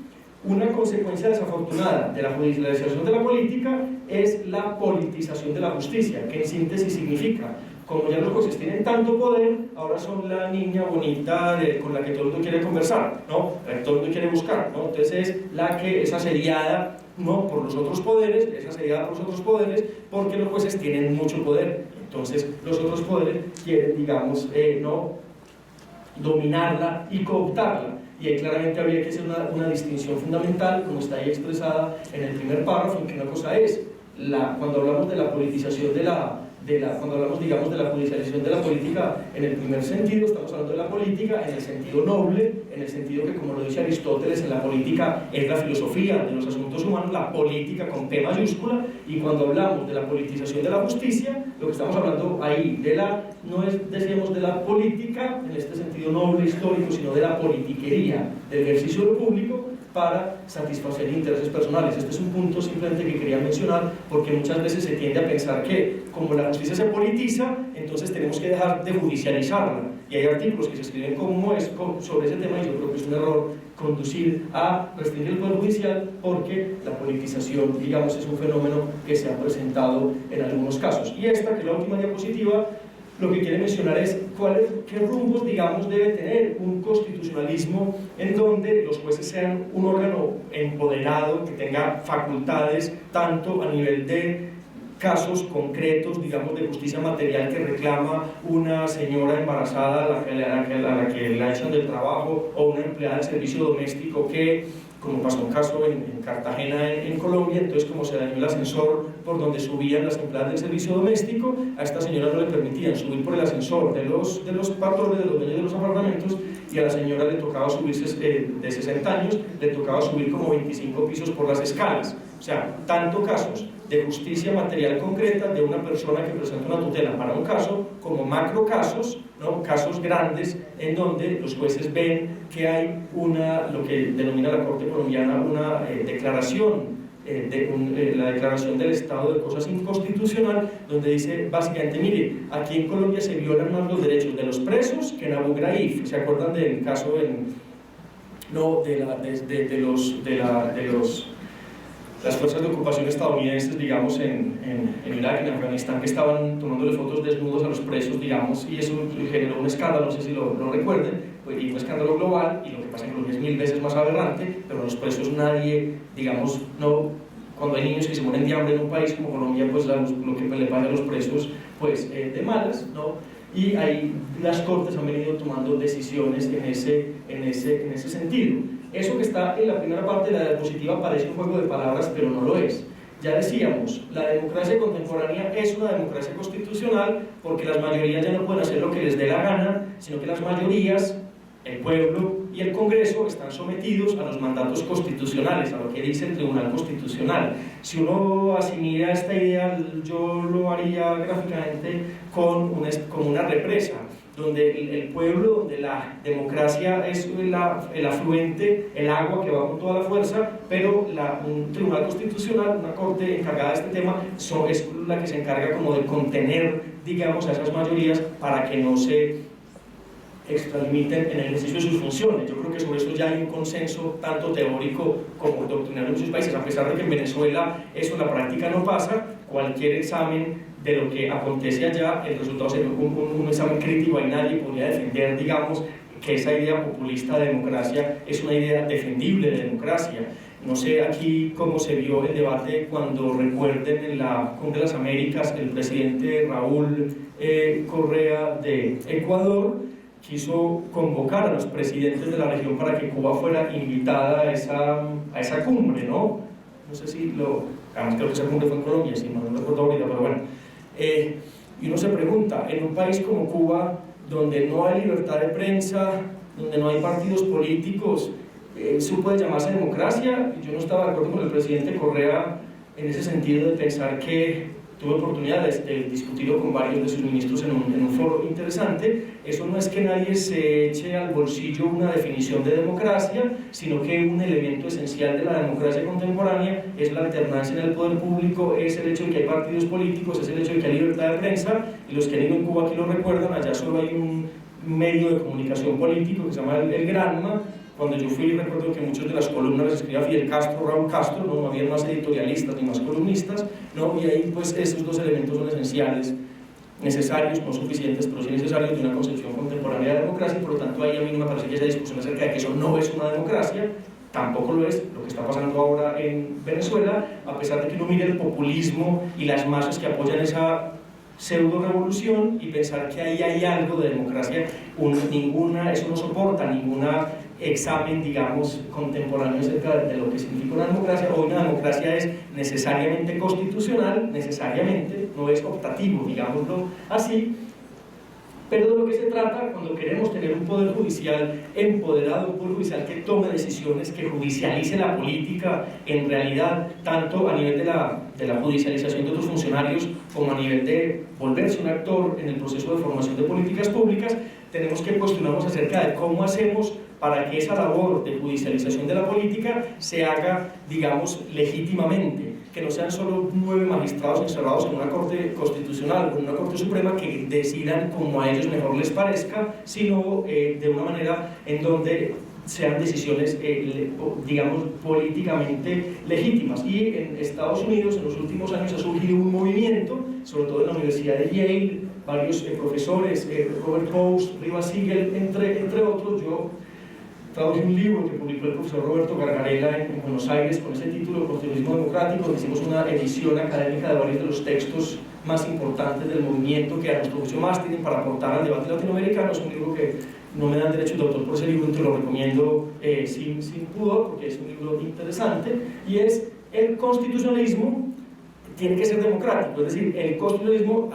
una consecuencia desafortunada de la judicialización de la política es la politización de la justicia, que en síntesis significa, como ya los jueces tienen tanto poder, ahora son la niña bonita con la que todo el mundo quiere conversar, ¿no? La que todo el mundo quiere buscar, ¿no? Entonces es la que es asediada, ¿no? Por los otros poderes, es asediada por los otros poderes, porque los jueces tienen mucho poder. Entonces los otros poderes quieren, digamos, ¿no? dominarla y cooptarla. Y ahí claramente habría que hacer una distinción fundamental, como está ahí expresada en el primer párrafo, en que una cosa es, cuando hablamos de la politización cuando hablamos, digamos, de la judicialización de la política en el primer sentido, estamos hablando de la política en el sentido noble, en el sentido que, como lo dice Aristóteles, en la política es la filosofía de los asuntos humanos, la política con P mayúscula, y cuando hablamos de la politización de la justicia, lo que estamos hablando ahí no es, decíamos, de la política en este sentido noble histórico, sino de la politiquería, del ejercicio de lo público para satisfacer intereses personales. Este es un punto simplemente que quería mencionar, porque muchas veces se tiende a pensar que como la justicia se politiza, entonces tenemos que dejar de judicializarla, y hay artículos que se escriben sobre ese tema, y yo creo que es un error conducir a restringir el poder judicial, porque la politización, digamos, es un fenómeno que se ha presentado en algunos casos. Y esta, que es la última diapositiva, lo que quiere mencionar es qué rumbos, digamos, debe tener un constitucionalismo en donde los jueces sean un órgano empoderado, que tenga facultades tanto a nivel de casos concretos, digamos, de justicia material que reclama una señora embarazada a la que la echan del trabajo, o una empleada del servicio doméstico que, como pasó un caso en Cartagena, en Colombia, entonces como se dañó el ascensor por donde subían las empleadas del servicio doméstico, a esta señora no le permitían subir por el ascensor de los patrones, de los dueños de los apartamentos, y a la señora le tocaba subirse, de 60 años, le tocaba subir como 25 pisos por las escalas. O sea, tanto casos de justicia material concreta de una persona que presenta una tutela para un caso, como macro casos, ¿no? Casos grandes en donde los jueces ven que hay lo que denomina la Corte colombiana una declaración, la declaración del estado de cosas inconstitucional, donde dice básicamente, mire, aquí en Colombia se violan más los derechos de los presos que en Abu Ghraib. ¿Se acuerdan del caso las fuerzas de ocupación estadounidenses, digamos, en Irak, en Afganistán, que estaban tomándole fotos desnudos a los presos, digamos, y eso generó un escándalo, no sé si lo recuerden, y un escándalo global, y lo que pasa en Colombia es 1000 veces más aberrante, pero los presos nadie, digamos, no, cuando hay niños que se mueren de hambre en un país como Colombia, pues lo que le pasa a los presos, pues de malas, ¿no? Y ahí las cortes han venido tomando decisiones en ese sentido. Eso que está en la primera parte de la diapositiva parece un juego de palabras, pero no lo es. Ya decíamos, la democracia contemporánea es una democracia constitucional porque las mayorías ya no pueden hacer lo que les dé la gana, sino que las mayorías, el pueblo y el Congreso, están sometidos a los mandatos constitucionales, a lo que dice el Tribunal Constitucional. Si uno asimila esta idea, yo lo haría gráficamente como una represa. donde el pueblo, donde la democracia es el afluente, el agua que va con toda la fuerza, pero un tribunal constitucional, una corte encargada de este tema, es la que se encarga como de contener, digamos, a esas mayorías para que no se extralimiten en el ejercicio de sus funciones. Yo creo que sobre eso ya hay un consenso tanto teórico como doctrinario en muchos países, a pesar de que en Venezuela eso en la práctica no pasa. Cualquier examen de lo que acontece allá, el resultado sería un examen crítico, y nadie podría defender, digamos, que esa idea populista de democracia es una idea defendible de democracia. No sé aquí cómo se vio el debate cuando, recuerden, en la Cumbre de las Américas, el presidente Raúl Correa de Ecuador quiso convocar a los presidentes de la región para que Cuba fuera invitada a esa cumbre, ¿no? No sé si además creo que esa cumbre fue en Colombia, si no recuerdo ahorita, pero bueno. Y uno se pregunta, en un país como Cuba, donde no hay libertad de prensa, donde no hay partidos políticos, ¿eso puede llamarse democracia? Yo no estaba de acuerdo con el presidente Correa en ese sentido, de pensar que tuve oportunidad de discutirlo con varios de sus ministros en un foro interesante. Eso no es que nadie se eche al bolsillo una definición de democracia, sino que un elemento esencial de la democracia contemporánea es la alternancia en el poder público, es el hecho de que hay partidos políticos, es el hecho de que hay libertad de prensa, y los que han ido en Cuba aquí lo recuerdan, allá solo hay un medio de comunicación político que se llama el Granma. Cuando yo fui, recuerdo que muchas de las columnas las escribía Fidel Castro, Raúl Castro, no había más editorialistas ni más columnistas, ¿no? Y ahí pues esos dos elementos son esenciales, necesarios, no suficientes, pero sí necesarios de una concepción contemporánea de democracia, y por lo tanto ahí a mí no me parece que esa discusión acerca de que eso no es una democracia, tampoco lo es lo que está pasando ahora en Venezuela, a pesar de que uno mire el populismo y las masas que apoyan esa pseudo revolución y pensar que ahí hay algo de democracia. Eso no soporta ninguna examen, digamos, contemporáneo acerca de lo que significa una democracia. Hoy una democracia es necesariamente constitucional, necesariamente, no es optativo, digámoslo así. Pero de lo que se trata, cuando queremos tener un poder judicial empoderado, un poder judicial que tome decisiones, que judicialice la política en realidad, tanto a nivel de la judicialización de otros funcionarios como a nivel de volverse un actor en el proceso de formación de políticas públicas, tenemos que cuestionarnos acerca de cómo hacemos para que esa labor de judicialización de la política se haga, digamos, legítimamente, que no sean solo 9 magistrados encerrados en una corte constitucional o en una corte suprema que decidan como a ellos mejor les parezca, sino de una manera en donde sean decisiones, digamos, políticamente legítimas. Y en Estados Unidos en los últimos años ha surgido un movimiento, sobre todo en la Universidad de Yale, varios profesores, Robert Coase, Riva Siegel, entre otros. Yo traduje un libro que publicó el profesor Roberto Gargarella en Buenos Aires con ese título, Constitucionalismo Democrático. Hicimos una edición académica de varios de los textos más importantes del movimiento que a nuestro juicio más tienen para aportar al debate latinoamericano. Es un libro que no me dan derecho de autor por ese libro, entonces lo recomiendo sin pudor, porque es un libro interesante, y es: el constitucionalismo tiene que ser democrático, es decir, el constitucionalismo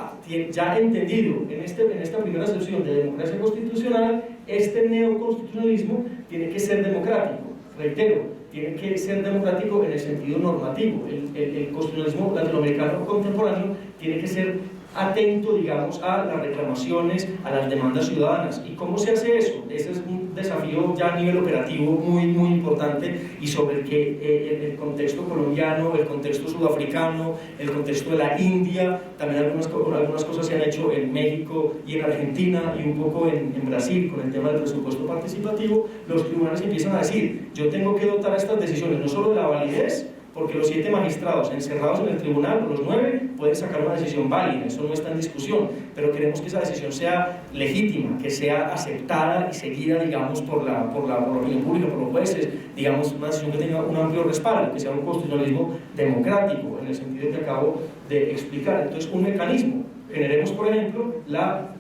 ya entendido en esta primera sección de democracia constitucional, este neoconstitucionalismo tiene que ser democrático, reitero, tiene que ser democrático en el sentido normativo. El constitucionalismo latinoamericano contemporáneo tiene que ser atento, digamos, a las reclamaciones, a las demandas ciudadanas. ¿Y cómo se hace eso? Ese es un desafío ya a nivel operativo muy, muy importante, y sobre el que el contexto colombiano, el contexto sudafricano, el contexto de la India, también algunas cosas se han hecho en México y en Argentina y un poco en Brasil con el tema del presupuesto participativo. Los tribunales empiezan a decir: yo tengo que dotar a estas decisiones no solo de la validez, porque los 7 magistrados encerrados en el tribunal, o los 9, pueden sacar una decisión válida, eso no está en discusión, pero queremos que esa decisión sea legítima, que sea aceptada y seguida, digamos, por la opinión pública, por los jueces, digamos, una decisión que tenga un amplio respaldo, que sea un constitucionalismo democrático, en el sentido que acabo de explicar. Entonces, un mecanismo, generemos, por ejemplo, la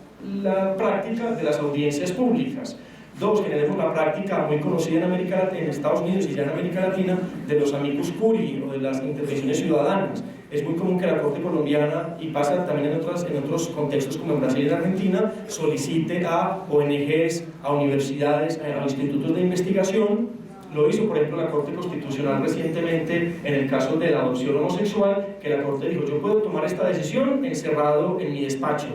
práctica de las audiencias públicas. 2, generemos la práctica muy conocida en Estados Unidos y ya en América Latina de los amicus curiae, o de las intervenciones ciudadanas. Es muy común que la Corte colombiana, y pasa también en otros contextos como en Brasil y en Argentina, solicite a ONGs, a universidades, a institutos de investigación Lo hizo, por ejemplo, la Corte Constitucional recientemente en el caso de la adopción homosexual, que la Corte dijo: yo puedo tomar esta decisión encerrado en mi despacho,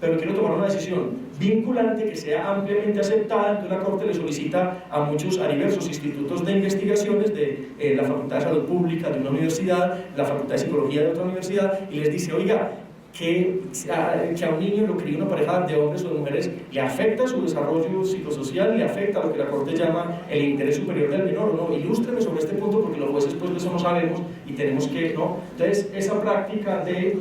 pero quiero tomar una decisión vinculante que sea ampliamente aceptada. Entonces la Corte le solicita a diversos institutos de investigaciones de la Facultad de Salud Pública de una universidad, la Facultad de Psicología de otra universidad, y les dice: oiga, que a un niño lo cría una pareja de hombres o de mujeres le afecta su desarrollo psicosocial, le afecta lo que la Corte llama el interés superior del menor, ¿no? Ilústreme sobre este punto, porque los jueces pues de eso no sabemos y tenemos que, ¿no? Entonces esa práctica de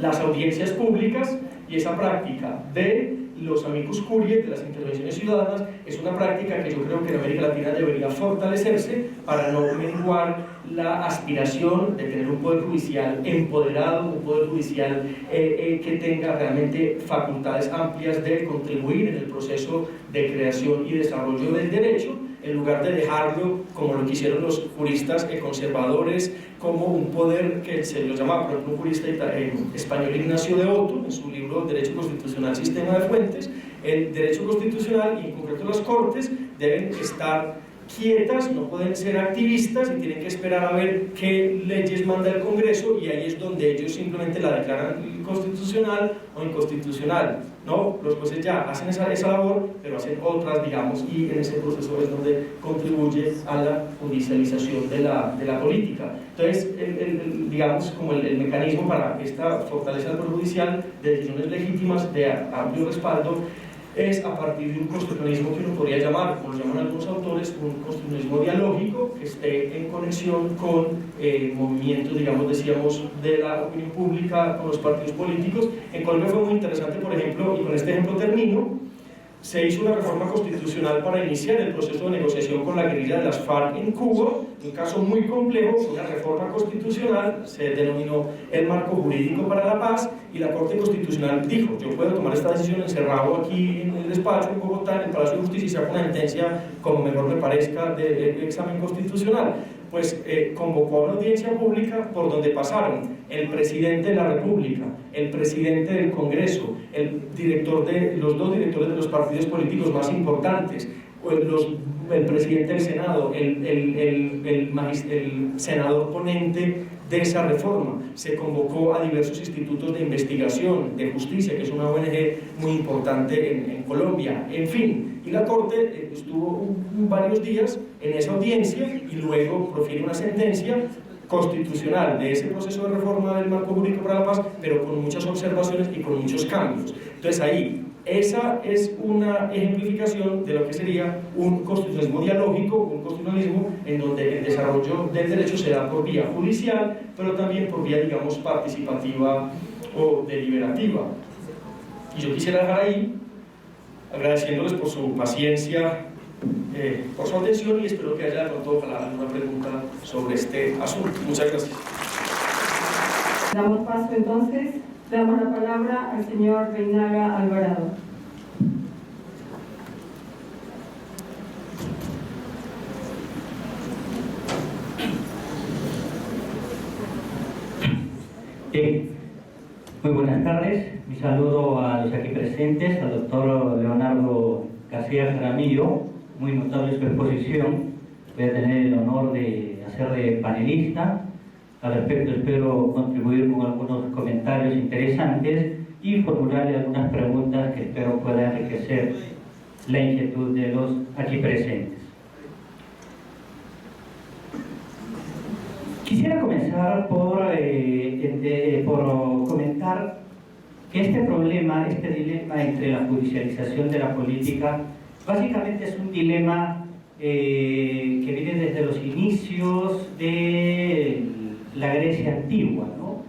las audiencias públicas y esa práctica de los amicus curiae, de las intervenciones ciudadanas, es una práctica que yo creo que en América Latina debería fortalecerse para no menguar la aspiración de tener un poder judicial empoderado, un poder judicial que tenga realmente facultades amplias de contribuir en el proceso de creación y desarrollo del derecho, en lugar de dejarlo, como lo quisieron los juristas conservadores, como un poder que se lo llamaba, por ejemplo, un jurista español, Ignacio de Otto, en su libro Derecho Constitucional, Sistema de Fuentes. El derecho constitucional, y en concreto las Cortes, deben estar quietas, no pueden ser activistas y tienen que esperar a ver qué leyes manda el Congreso, y ahí es donde ellos simplemente la declaran constitucional o inconstitucional. No, los jueces ya hacen esa labor, pero hacen otras, digamos, y en ese proceso es donde contribuye a la judicialización de la política. Entonces, digamos, como el mecanismo para esta fortaleza del Poder Judicial de decisiones legítimas de amplio respaldo es a partir de un constitucionalismo que uno podría llamar, como lo llaman algunos autores, un constitucionalismo dialógico, que esté en conexión con movimientos, digamos, decíamos, de la opinión pública, con los partidos políticos. En Colombia fue muy interesante, por ejemplo, y con este ejemplo termino, se hizo una reforma constitucional para iniciar el proceso de negociación con la guerrilla de las FARC en Cuba, un caso muy complejo, una reforma constitucional, se denominó el marco jurídico para la paz, y la Corte Constitucional dijo: yo puedo tomar esta decisión encerrado aquí en el despacho en Bogotá, en el Palacio de Justicia, y saco una sentencia como mejor me parezca del examen constitucional. Pues convocó a una audiencia pública por donde pasaron el presidente de la República, el presidente del Congreso, los dos directores de los partidos políticos más importantes, el presidente del Senado, el senador ponente de esa reforma. Se convocó a diversos institutos de investigación de justicia, que es una ONG muy importante en Colombia, en fin. Y la Corte estuvo varios días en esa audiencia y luego profiere una sentencia constitucional de ese proceso de reforma del marco jurídico para la paz, pero con muchas observaciones y con muchos cambios. Entonces ahí, esa es una ejemplificación de lo que sería un constitucionalismo dialógico, un constitucionalismo en donde el desarrollo del derecho se da por vía judicial, pero también por vía, digamos, participativa o deliberativa. Y yo quisiera dejar ahí, agradeciéndoles por su paciencia, por su atención, y espero que haya de pronto alguna pregunta sobre este asunto. Muchas gracias. Damos paso entonces, damos la palabra al señor Reinaga Alvarado. Muy buenas tardes, mi saludo a los aquí presentes, al doctor Leonardo García Jaramillo, muy notable su exposición. Voy a tener el honor de hacer de panelista. Al respecto espero contribuir con algunos comentarios interesantes y formularle algunas preguntas que espero puedan enriquecer la inquietud de los aquí presentes. Quisiera comenzar por comentar que este problema, este dilema entre la judicialización de la política, básicamente es un dilema que viene desde los inicios de la Grecia antigua, ¿no?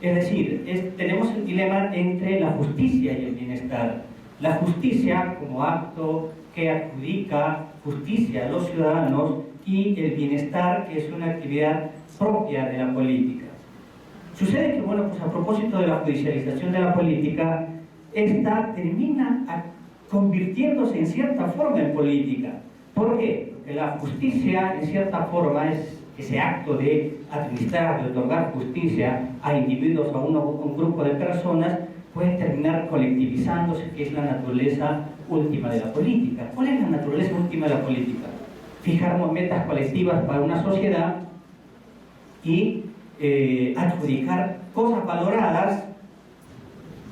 Es decir, tenemos el dilema entre la justicia y el bienestar. La justicia como acto que adjudica justicia a los ciudadanos y el bienestar, que es una actividad propia de la política. Sucede que, bueno, pues a propósito de la judicialización de la política, esta termina convirtiéndose en cierta forma en política. ¿Por qué? Porque la justicia, en cierta forma, es ese acto de administrar, de otorgar justicia a individuos, a un grupo de personas, puede terminar colectivizándose, que es la naturaleza última de la política. ¿Cuál es la naturaleza última de la política? fijar metas colectivas para una sociedad y adjudicar cosas valoradas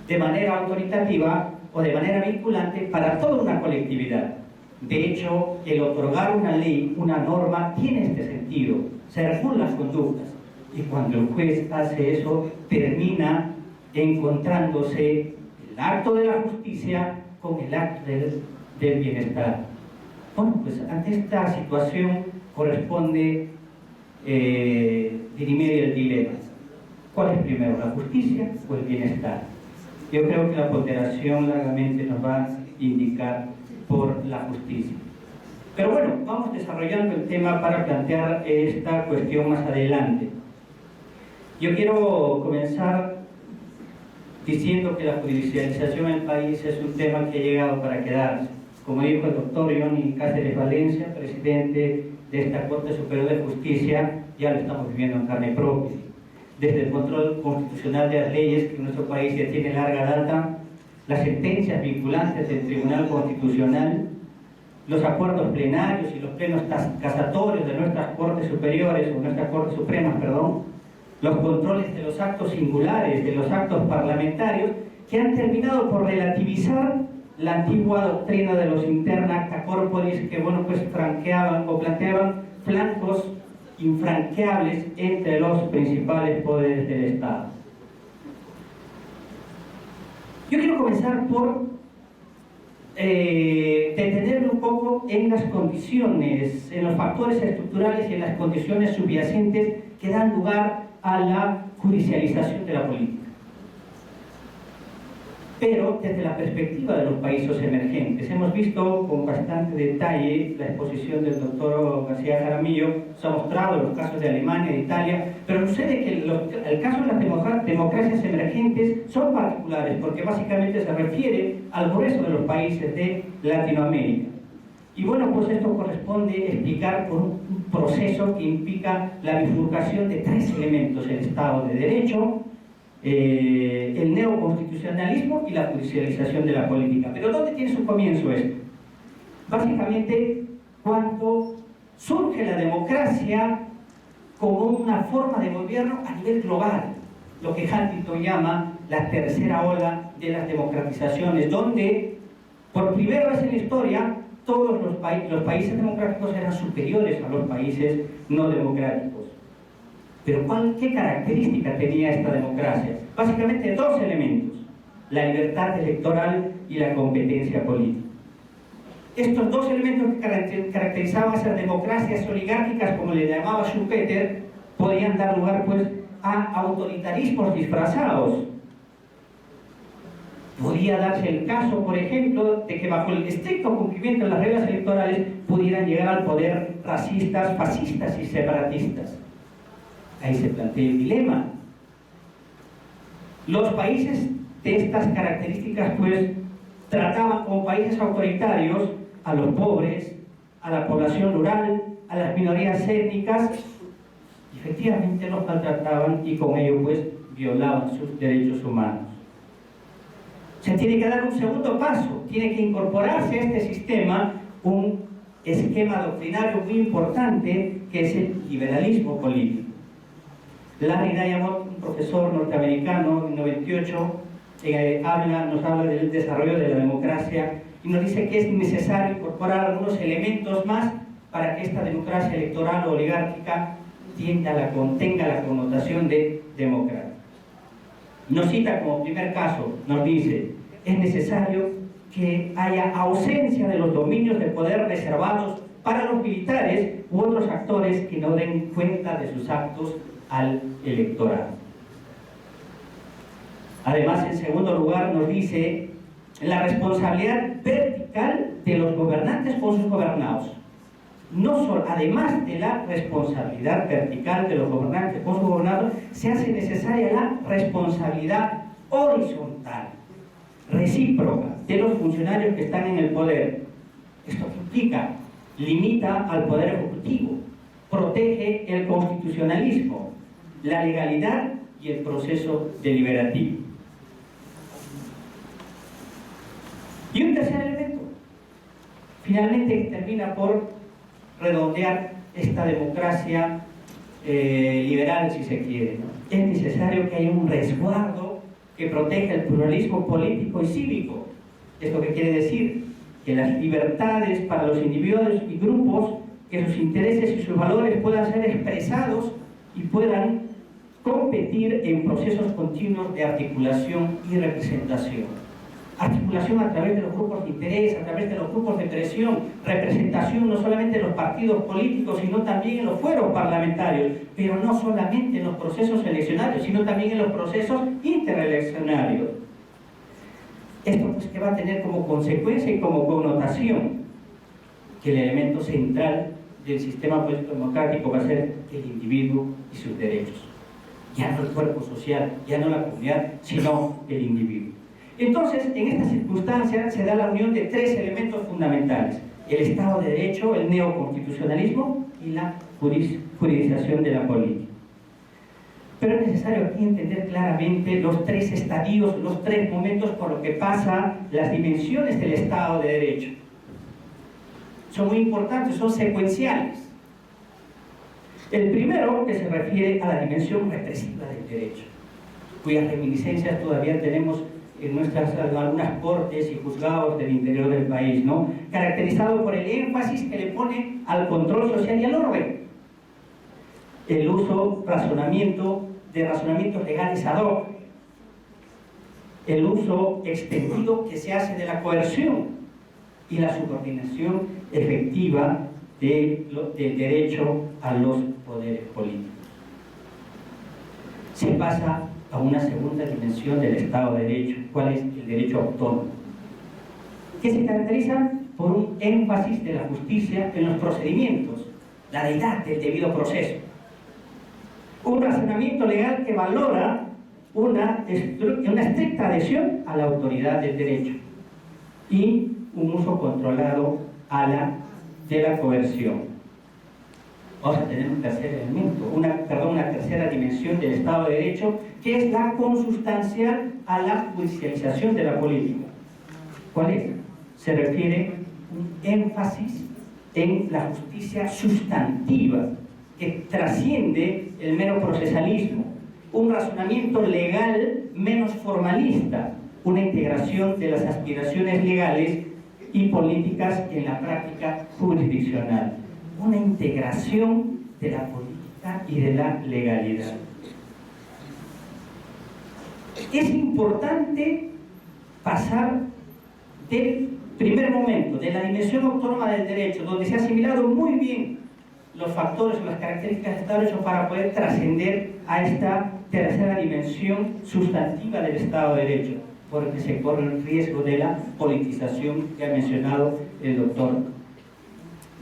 de manera autoritativa o de manera vinculante para toda una colectividad. De hecho, el otorgar una ley, una norma, tiene este sentido, se regulan las conductas. Y cuando el juez hace eso, termina encontrándose el acto de la justicia con el acto del bienestar. Bueno, pues ante esta situación corresponde dirimir el dilema. ¿Cuál es primero, la justicia o el bienestar? Yo creo que la ponderación largamente nos va a indicar por la justicia. Pero bueno, vamos desarrollando el tema para plantear esta cuestión más adelante. Yo quiero comenzar diciendo que la judicialización en el país es un tema que ha llegado para quedarse. Como dijo el doctor Johnny Cáceres Valencia, presidente de esta Corte Superior de Justicia, ya lo estamos viviendo en carne propia. Desde el control constitucional de las leyes, que en nuestro país ya tiene larga data, las sentencias vinculantes del Tribunal Constitucional, los acuerdos plenarios y los plenos casatorios de nuestras Cortes Superiores, o nuestras Cortes Supremas, perdón, los controles de los actos singulares, de los actos parlamentarios, que han terminado por relativizar la antigua doctrina de los interna acta corporis, que bueno, pues franqueaban o planteaban flancos infranqueables entre los principales poderes del Estado. Yo quiero comenzar por detenerme un poco en las condiciones, en los factores estructurales y en las condiciones subyacentes que dan lugar a la judicialización de la política. Pero desde la perspectiva de los países emergentes. Hemos visto con bastante detalle la exposición del doctor García Jaramillo, se ha mostrado los casos de Alemania, de Italia, pero sucede que el caso de las democracias emergentes son particulares, porque básicamente se refiere al grueso de los países de Latinoamérica. Y bueno, pues esto corresponde explicar por un proceso que implica la bifurcación de tres elementos: el Estado de Derecho, el neoconstitucionalismo y la judicialización de la política. Pero ¿dónde tiene su comienzo esto? Básicamente cuando surge la democracia como una forma de gobierno a nivel global, lo que Huntington llama la tercera ola de las democratizaciones, donde por primera vez en la historia todos los países democráticos eran superiores a los países no democráticos. Pero ¿qué característica tenía esta democracia? Básicamente dos elementos: la libertad electoral y la competencia política. Estos dos elementos que caracterizaban esas democracias oligárquicas, como le llamaba Schumpeter, podían dar lugar pues a autoritarismos disfrazados. Podía darse el caso, por ejemplo, de que bajo el estricto cumplimiento de las reglas electorales pudieran llegar al poder racistas, fascistas y separatistas. Ahí se plantea el dilema. Los países de estas características pues trataban como países autoritarios a los pobres, a la población rural, a las minorías étnicas, y efectivamente los maltrataban y con ello pues violaban sus derechos humanos. Se tiene que dar un segundo paso, tiene que incorporarse a este sistema un esquema doctrinario muy importante, que es el liberalismo político. Larry Diamond, un profesor norteamericano en 98, nos habla del desarrollo de la democracia y nos dice que es necesario incorporar algunos elementos más para que esta democracia electoral o oligárquica tenga la connotación de democrática. Nos cita como primer caso, nos dice: es necesario que haya ausencia de los dominios de poder reservados para los militares u otros actores que no den cuenta de sus actos al electorado. Además, en segundo lugar, nos dice la responsabilidad vertical de los gobernantes con sus gobernados. No solo, además de la responsabilidad vertical de los gobernantes con sus gobernados, se hace necesaria la responsabilidad horizontal, recíproca, de los funcionarios que están en el poder. ¿Esto qué implica? Limita al poder ejecutivo, protege el constitucionalismo, la legalidad y el proceso deliberativo. Y un tercer elemento, finalmente, termina por redondear esta democracia liberal, si se quiere, ¿no? Es necesario que haya un resguardo que proteja el pluralismo político y cívico. ¿Esto qué quiere decir? Que las libertades para los individuos y grupos, que sus intereses y sus valores puedan ser expresados y puedan competir en procesos continuos de articulación y representación. Articulación a través de los grupos de interés, a través de los grupos de presión, representación no solamente en los partidos políticos, sino también en los fueros parlamentarios, pero no solamente en los procesos eleccionarios, sino también en los procesos intereleccionarios. Esto pues que va a tener como consecuencia y como connotación que el elemento central del sistema político democrático va a ser el individuo y sus derechos. Ya no el cuerpo social, ya no la comunidad, sino el individuo. Entonces, en esta circunstancia se da la unión de tres elementos fundamentales: el Estado de Derecho, el neoconstitucionalismo y la juridización de la política. Pero es necesario aquí entender claramente los tres estadios, los tres momentos por los que pasa las dimensiones del Estado de Derecho. Son muy importantes, son secuenciales. El primero, que se refiere a la dimensión represiva del derecho, cuyas reminiscencias todavía tenemos en algunas cortes y juzgados del interior del país, ¿no? Caracterizado por el énfasis que le pone al control social y al orden, el uso de razonamientos legales ad hoc, el uso extendido que se hace de la coerción y la subordinación efectiva del derecho a los poderes políticos. Se pasa a una segunda dimensión del Estado de Derecho. ¿Cuál es el derecho autónomo? Que se caracteriza por un énfasis de la justicia en los procedimientos, la deidad del debido proceso. Un razonamiento legal que valora una estricta adhesión a la autoridad del derecho y un uso controlado de la coerción. Vamos a tener un tercer elemento, una tercera dimensión del Estado de Derecho, que es la consustancial a la judicialización de la política. ¿Cuál es? Se refiere un énfasis en la justicia sustantiva, que trasciende el mero procesalismo, un razonamiento legal menos formalista, una integración de las aspiraciones legales y políticas en la práctica jurisdiccional, una integración de la política y de la legalidad. Es importante pasar del primer momento, de la dimensión autónoma del derecho, donde se ha asimilado muy bien los factores o las características del Estado de Derecho, para poder trascender a esta tercera dimensión sustantiva del Estado de Derecho, porque se corre el riesgo de la politización que ha mencionado el doctor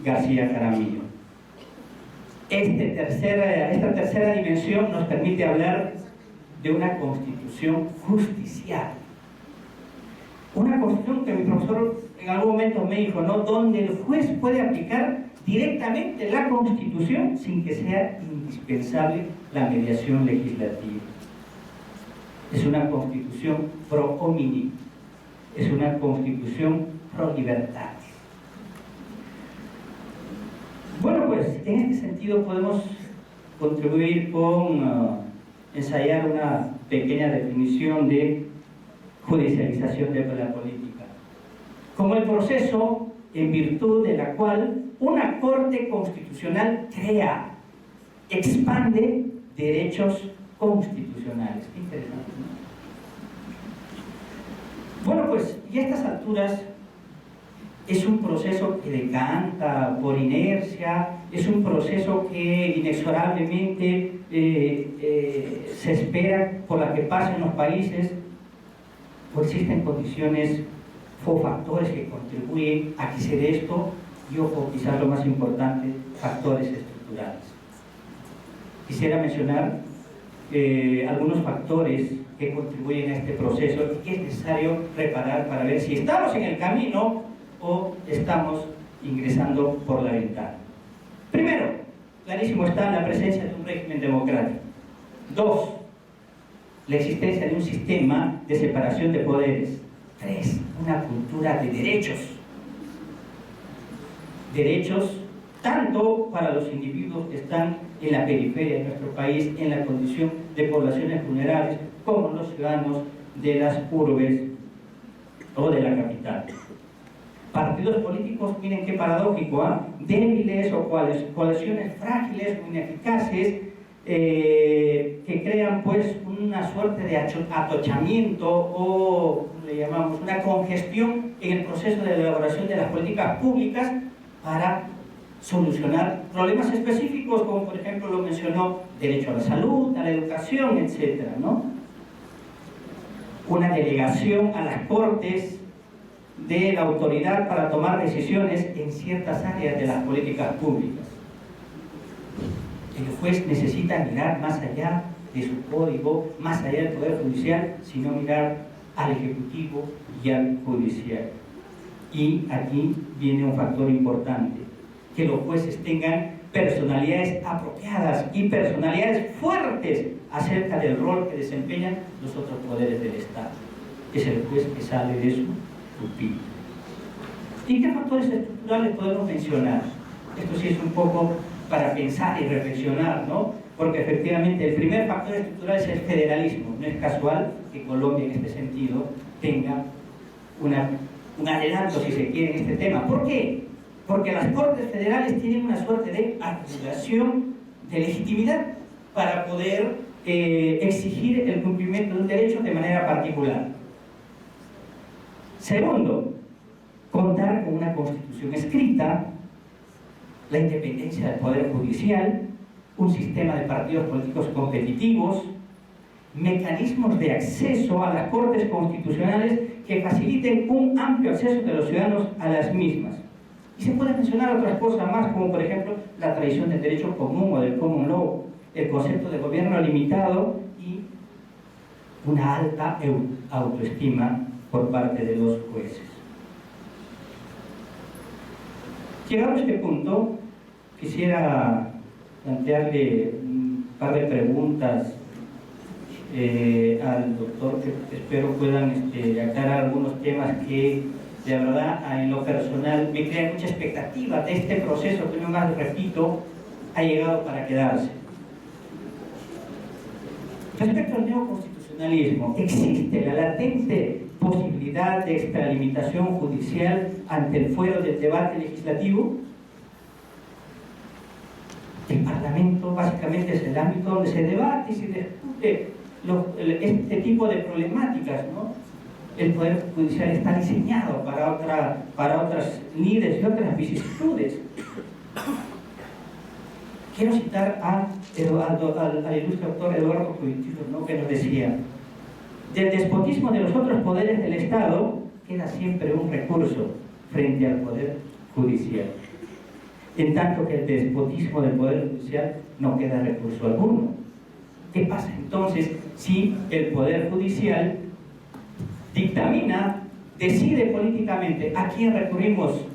García Jaramillo. Esta tercera dimensión nos permite hablar de una constitución justicial. Una constitución que mi profesor en algún momento me dijo, ¿no?, donde el juez puede aplicar directamente la Constitución sin que sea indispensable la mediación legislativa. Es una Constitución pro homini, es una Constitución pro libertad. Bueno, pues en este sentido podemos contribuir con ensayar una pequeña definición de judicialización de la política, como el proceso en virtud de la cual una Corte Constitucional crea, expande derechos constitucionales. Qué interesante, ¿no? Bueno, pues, y a estas alturas es un proceso que decanta por inercia, es un proceso que inexorablemente se espera por la que pasen los países, o existen condiciones o factores que contribuyen a que se dé esto, y ojo, quizás lo más importante, factores estructurales. Quisiera mencionar algunos factores que contribuyen a este proceso y que es necesario reparar para ver si estamos en el camino o estamos ingresando por la ventana. Primero, clarísimo está la presencia de un régimen democrático. Dos, la existencia de un sistema de separación de poderes. Tres, una cultura de derechos. Derechos tanto para los individuos que están en la periferia de nuestro país, en la condición de poblaciones vulnerables, como los ciudadanos de las urbes o de la capital. Partidos políticos, miren qué paradójico, débiles o coaliciones frágiles o ineficaces, que crean pues una suerte de atochamiento o, como le llamamos, una congestión en el proceso de elaboración de las políticas públicas para solucionar problemas específicos, como por ejemplo lo mencionó, derecho a la salud, a la educación, etc., ¿no? Una delegación a las Cortes de la autoridad para tomar decisiones en ciertas áreas de las políticas públicas. El juez necesita mirar más allá de su código, más allá del Poder Judicial, sino mirar al Ejecutivo y al Judicial. Y aquí viene un factor importante, que los jueces tengan personalidades apropiadas y personalidades fuertes acerca del rol que desempeñan los otros poderes del Estado. Es el juez que sale de su pupila. ¿Y qué factores estructurales podemos mencionar? Esto sí es un poco para pensar y reflexionar, ¿no? Porque efectivamente el primer factor estructural es el federalismo. No es casual que Colombia en este sentido tenga un adelanto, si se quiere, en este tema. ¿Por qué? Porque las Cortes Federales tienen una suerte de acumulación de legitimidad para poder exigir el cumplimiento de un derecho de manera particular. Segundo, contar con una constitución escrita, la independencia del Poder Judicial, un sistema de partidos políticos competitivos, mecanismos de acceso a las Cortes Constitucionales que faciliten un amplio acceso de los ciudadanos a las mismas. Y se pueden mencionar otras cosas más, como por ejemplo la tradición del derecho común o del common law, el concepto de gobierno limitado y una alta autoestima por parte de los jueces. Llegado a este punto, quisiera plantearle un par de preguntas al doctor, que espero puedan aclarar algunos temas que de verdad en lo personal me crea mucha expectativa de este proceso que, no más repito, ha llegado para quedarse. Respecto al neoconstitucionalismo, existe la latente posibilidad de extralimitación judicial ante el fuero del debate legislativo. El Parlamento básicamente es el ámbito donde se debate y se discute este tipo de problemáticas, ¿no? El Poder Judicial está diseñado para otras lides y otras vicisitudes. Quiero citar al ilustre doctor Eduardo Cuitilos, ¿no?, que nos decía: del despotismo de los otros poderes del Estado queda siempre un recurso frente al Poder Judicial, en tanto que el despotismo del Poder Judicial no queda recurso alguno. ¿Qué pasa entonces si el Poder Judicial dictamina, decide políticamente a quién recurrimos?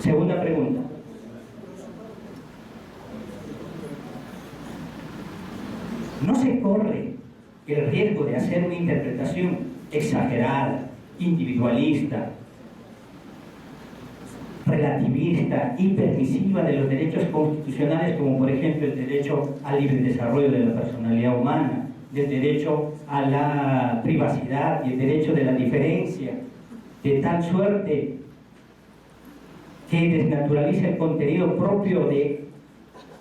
Segunda pregunta. ¿No se corre el riesgo de hacer una interpretación exagerada, individualista, relativista y permisiva de los derechos constitucionales, como por ejemplo el derecho al libre desarrollo de la personalidad humana, del derecho a la privacidad y el derecho de la diferencia, de tal suerte que desnaturaliza el contenido propio de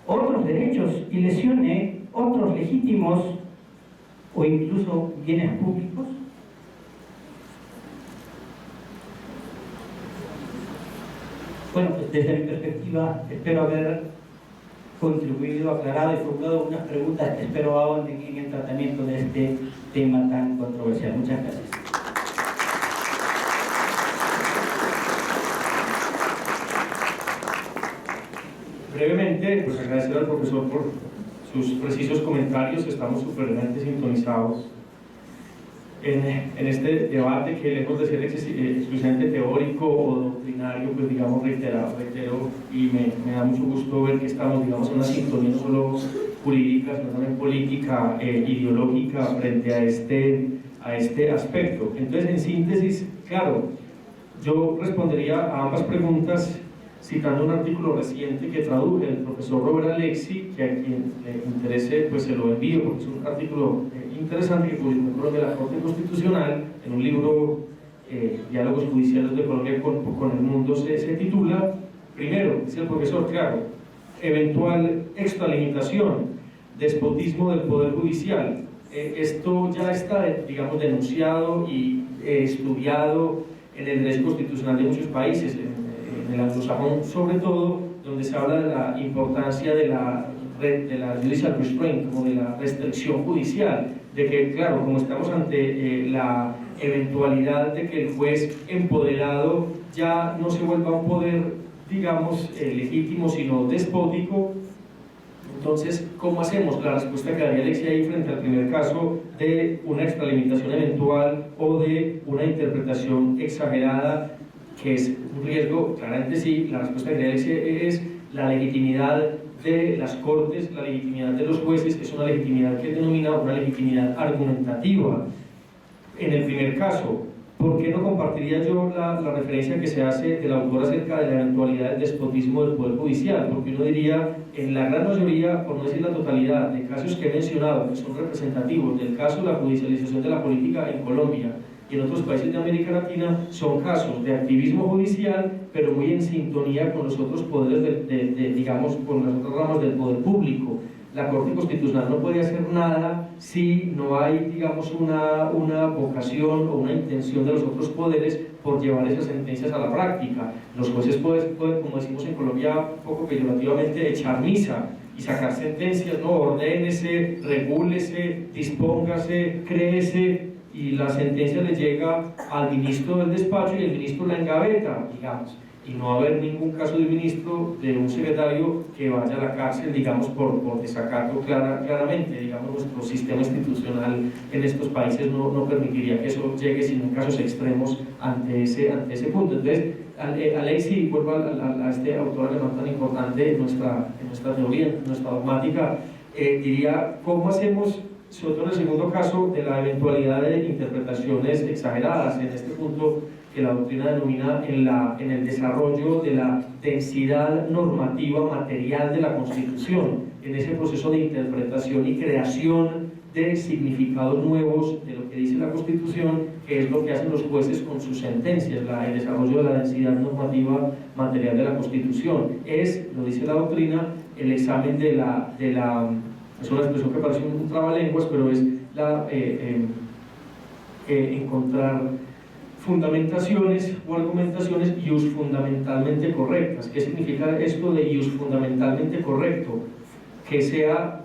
otros derechos y lesione otros legítimos o incluso bienes públicos? Bueno, pues desde mi perspectiva espero haber contribuido, aclarado y formulado unas preguntas que espero ahonden en el tratamiento de este tema tan controversial. Muchas gracias. Brevemente, pues agradecer al profesor por sus precisos comentarios. Estamos súpermente sintonizados en este debate que, lejos de ser exclusivamente teórico o doctrinario, pues digamos reitero, y me da mucho gusto ver que estamos, digamos, en una sintonía no solo jurídica, sino también política, ideológica frente a este aspecto. Entonces, en síntesis, claro, Yo respondería a ambas preguntas citando un artículo reciente que traduje del profesor Robert Alexi, que a quien le interese pues se lo envío, porque es un artículo interesante que publicó en Colombia la Corte Constitucional en un libro, Diálogos Judiciales de Colombia con el Mundo, se titula, primero, dice el profesor, claro, eventual extralimitación, despotismo del Poder Judicial. Esto ya está, digamos, denunciado y estudiado en el derecho constitucional de muchos países, en el anglosajón sobre todo, donde se habla de la importancia de la judicial restraint, como de la restricción judicial, de que, claro, como estamos ante la eventualidad de que el juez empoderado ya no se vuelva un poder, digamos, legítimo, sino despótico. Entonces, ¿cómo hacemos? La respuesta que daría Alexia ahí frente al primer caso de una extralimitación eventual o de una interpretación exagerada, que es un riesgo, claramente sí. La respuesta que daría Alexia es la legitimidad de las cortes, la legitimidad de los jueces, es una legitimidad que denomina una legitimidad argumentativa. En el primer caso, ¿por qué no compartiría yo la referencia que se hace del autor acerca de la eventualidad del despotismo del Poder Judicial? Porque uno diría, en la gran mayoría, por no decir la totalidad, de casos que he mencionado, que son representativos del caso de la judicialización de la política en Colombia y en otros países de América Latina, son casos de activismo judicial, pero muy en sintonía con los otros poderes, digamos, con las otras ramas del poder público. La Corte Constitucional no puede hacer nada si no hay, digamos, una vocación o una intención de los otros poderes por llevar esas sentencias a la práctica. Los jueces pueden, como decimos en Colombia, poco peyorativamente, echar misa y sacar sentencias, no, ordénese, regúlese, dispóngase, créese, y la sentencia le llega al ministro del despacho y el ministro la engaveta, digamos. Y no va a haber ningún caso de un ministro, de un secretario que vaya a la cárcel, digamos, por desacato claramente. Digamos, nuestro sistema institucional en estos países no permitiría que eso llegue, sino en casos extremos ante ese punto. Entonces, Alexi, vuelvo a este autor alemán tan importante en nuestra teoría, en nuestra dogmática, diría, ¿cómo hacemos, sobre todo en el segundo caso, de la eventualidad de interpretaciones exageradas? En este punto, que la doctrina denomina en el desarrollo de la densidad normativa material de la Constitución, en ese proceso de interpretación y creación de significados nuevos de lo que dice la Constitución, que es lo que hacen los jueces con sus sentencias. El desarrollo de la densidad normativa material de la Constitución es, lo dice la doctrina, el examen de la es una expresión que parece un trabalenguas, pero es encontrar fundamentaciones o argumentaciones fundamentalmente correctas. ¿Qué significa esto de fundamentalmente correcto? Que sea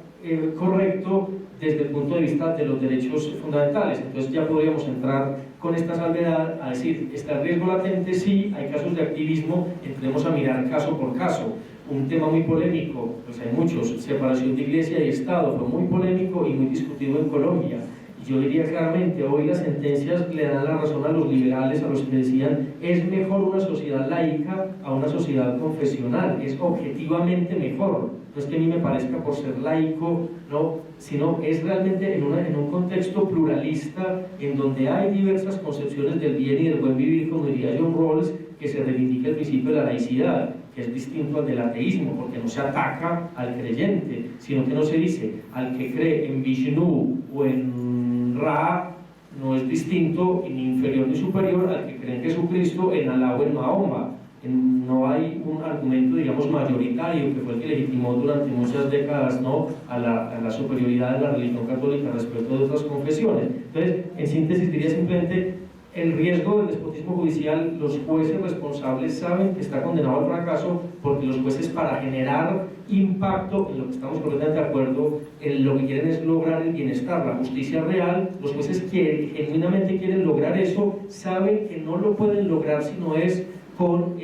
correcto desde el punto de vista de los derechos fundamentales. Entonces ya podríamos entrar con esta salvedad a decir, ¿está el riesgo latente? Sí, hay casos de activismo, entremos a mirar caso por caso. Un tema muy polémico, pues hay muchos, separación de Iglesia y Estado, fue muy polémico y muy discutido en Colombia. Yo diría claramente, hoy las sentencias le dan la razón a los liberales, a los que decían es mejor una sociedad laica a una sociedad confesional, es objetivamente mejor. No es que a mí me parezca por ser laico, no, sino es realmente en un contexto pluralista en donde hay diversas concepciones del bien y del buen vivir, como diría John Rawls, que se reivindica el principio de la laicidad, que es distinto al del ateísmo, porque no se ataca al creyente, sino que no se dice al que cree en Vishnu o en Ra, no es distinto ni inferior ni superior al que cree en Jesucristo, en Alá o en Mahoma. No hay un argumento, digamos, mayoritario que fue el que legitimó durante muchas décadas, ¿no?, a la superioridad de la religión católica respecto de otras confesiones. Entonces, en síntesis, diría simplemente, el riesgo del despotismo judicial, los jueces responsables saben que está condenado al fracaso, porque los jueces, para generar impacto, en lo que estamos completamente de acuerdo, en lo que quieren es lograr el bienestar, la justicia real. Los jueces genuinamente quieren lograr eso, saben que no lo pueden lograr si no es con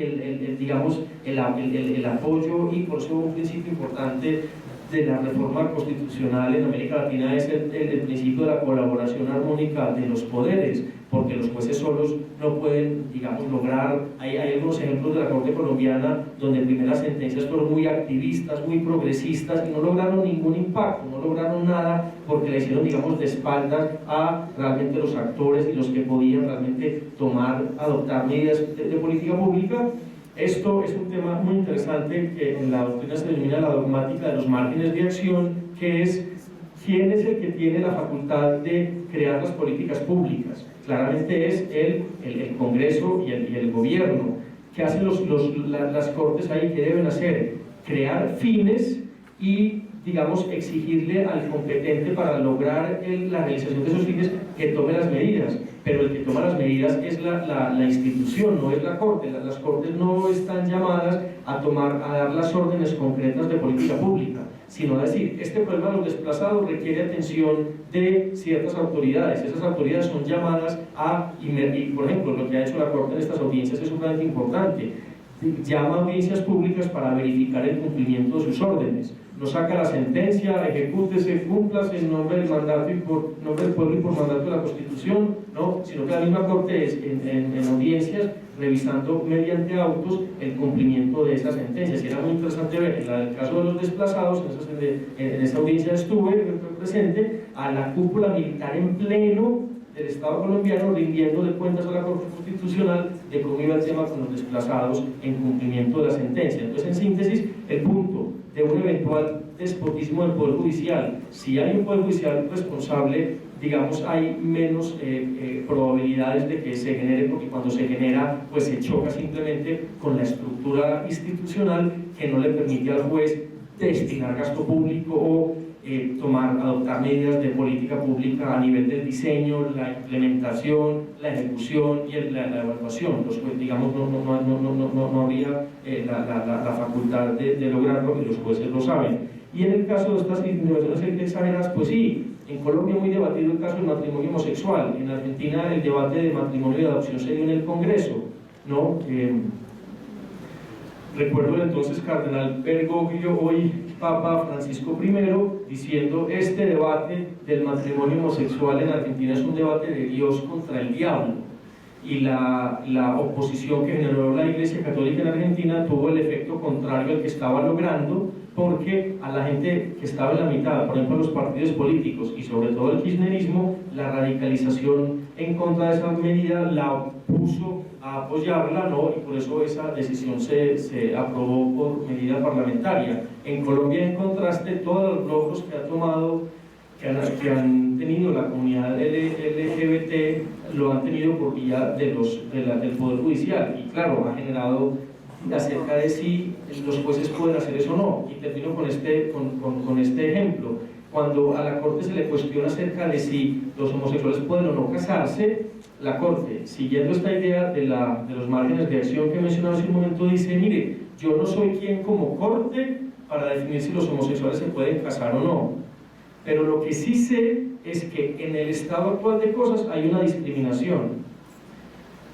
digamos, el apoyo, y por eso un principio importante de la reforma constitucional en América Latina es el principio de la colaboración armónica de los poderes, porque los jueces solos no pueden, digamos, lograr. Hay algunos ejemplos de la Corte colombiana donde primeras sentencias fueron muy activistas, muy progresistas y no lograron ningún impacto, no lograron nada porque la hicieron, digamos, de espaldas a realmente los actores y los que podían realmente adoptar medidas de política pública. Esto es un tema muy interesante que en la doctrina se denomina la dogmática de los márgenes de acción, que es quién es el que tiene la facultad de crear las políticas públicas. Claramente es el Congreso y el gobierno. ¿Qué hacen las cortes ahí? ¿Qué deben hacer? Crear fines y, digamos, exigirle al competente para lograr la realización de esos fines que tome las medidas. Pero el que toma las medidas es la institución, no es la Corte. Las Cortes no están llamadas a dar las órdenes concretas de política pública, sino a decir, este problema de los desplazados requiere atención de ciertas autoridades. Esas autoridades son llamadas y por ejemplo, lo que ha hecho la Corte en estas audiencias es sumamente importante. Llama a audiencias públicas para verificar el cumplimiento de sus órdenes. No saca la sentencia, ejecútese, cúmplase en nombre del mandato y por nombre del pueblo y por mandato de la Constitución, no, sino que la misma Corte es en audiencias revisando mediante autos el cumplimiento de esas sentencias. Y era muy interesante ver en el caso de los desplazados, en esa audiencia estuve presente, a la cúpula militar en pleno del Estado colombiano rindiéndole cuentas a la Corte Constitucional de cómo iba el tema con los desplazados en cumplimiento de la sentencia. Entonces, en síntesis, el punto de un eventual despotismo del Poder Judicial, si hay un Poder Judicial responsable, digamos, hay menos probabilidades de que se genere, porque cuando se genera, pues se choca simplemente con la estructura institucional que no le permite al juez destinar gasto público o adoptar medidas de política pública a nivel del diseño, la implementación, la ejecución y la evaluación. Los jueces, digamos, no habría la facultad de lograrlo, y los jueces lo saben. Y en el caso de estas innovaciones exageradas, pues sí, en Colombia muy debatido el caso del matrimonio homosexual, en Argentina el debate de matrimonio y adopción se dio en el Congreso, ¿no? Recuerdo el entonces cardenal Bergoglio, hoy Papa Francisco I, diciendo: este debate del matrimonio homosexual en Argentina es un debate de Dios contra el diablo. Y la oposición que generó la Iglesia Católica en Argentina tuvo el efecto contrario al que estaba logrando, porque a la gente que estaba en la mitad, por ejemplo los partidos políticos y sobre todo el kirchnerismo, la radicalización en contra de esa medida la puso a apoyarla, ¿no? Y por eso esa decisión se aprobó por medida parlamentaria. En Colombia, en contraste, todos los logros que ha tomado, que han tenido la comunidad LGBT, lo han tenido por vía del Poder Judicial, y claro, ha generado acerca de si los jueces pueden hacer eso o no. Y termino con este ejemplo. Cuando a la Corte se le cuestiona acerca de si los homosexuales pueden o no casarse, la Corte, siguiendo esta idea de los márgenes de acción que he mencionado hace un momento, dice: mire, yo no soy quien como Corte para definir si los homosexuales se pueden casar o no, pero lo que sí sé es que en el estado actual de cosas hay una discriminación,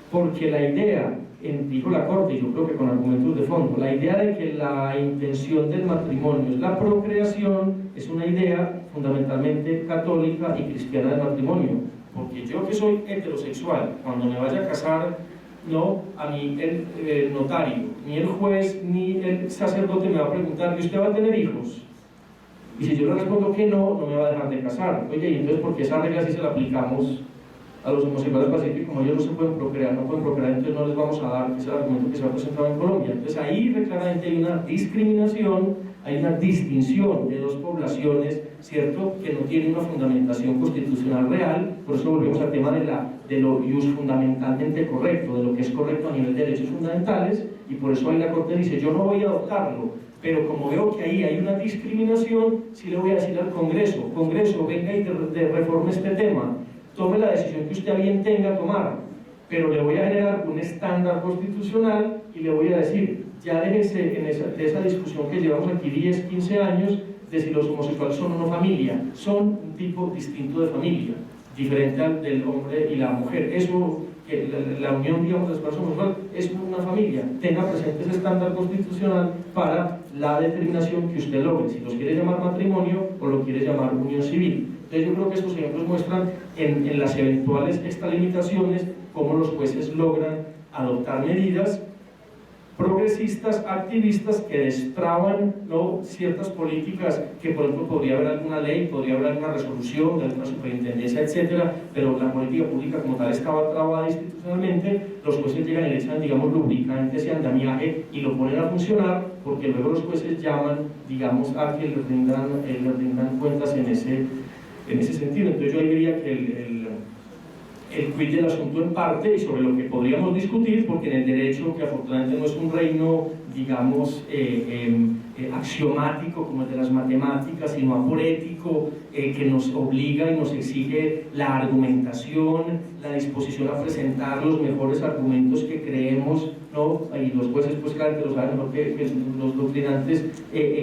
porque la idea, dijo la Corte, y yo creo que con argumentos de fondo, la idea de que la intención del matrimonio es la procreación es una idea fundamentalmente católica y cristiana del matrimonio, porque yo, que soy heterosexual, cuando me vaya a casar, no, a mí el notario, ni el juez, ni el sacerdote me va a preguntar: ¿y usted va a tener hijos? Y si yo le respondo que no, no me va a dejar de casar. Oye, y entonces, ¿por qué esa regla sí se la aplicamos a los homosexuales pacíficos? Como ellos no se pueden procrear, entonces no les vamos a dar, que es el argumento que se ha presentado en Colombia. Entonces ahí claramente hay una discriminación, hay una distinción de dos poblaciones, ¿cierto?, que no tienen una fundamentación constitucional real. Por eso volvemos al tema de lo fundamentalmente correcto, de lo que es correcto a nivel de derechos fundamentales, y por eso ahí la Corte dice: yo no voy a adoptarlo, pero como veo que ahí hay una discriminación, sí le voy a decir al Congreso: Congreso, venga y reforme este tema, tome la decisión que usted a bien tenga tomar, pero le voy a generar un estándar constitucional y le voy a decir: ya déjese de esa discusión que llevamos aquí 10, 15 años de si los homosexuales son o no familia. Son un tipo distinto de familia, diferente al del hombre y la mujer. Eso que la unión, digamos, de las personas homosexuales es una familia. Tenga presente ese estándar constitucional para la determinación que usted logre, si los quiere llamar matrimonio o lo quiere llamar unión civil. Entonces yo creo que estos ejemplos muestran en las eventuales extralimitaciones cómo los jueces logran adoptar medidas progresistas, activistas, que destraban, ¿no?, ciertas políticas que, por ejemplo, podría haber alguna ley, podría haber alguna resolución de alguna superintendencia, etcétera, pero la política pública como tal estaba trabada institucionalmente. Los jueces llegan y le echan, digamos, lubricante ese andamiaje y lo ponen a funcionar, porque luego los jueces llaman, digamos, a que les rindan cuentas en ese sentido. Entonces yo ahí diría que el quid del asunto en parte, y sobre lo que podríamos discutir, porque en el derecho, que afortunadamente no es un reino, digamos, axiomático como el de las matemáticas, sino aporético, que nos obliga y nos exige la argumentación, la disposición a presentar los mejores argumentos que creemos, ¿no? Y los jueces, pues claro, que lo saben mejor que los doctrinantes,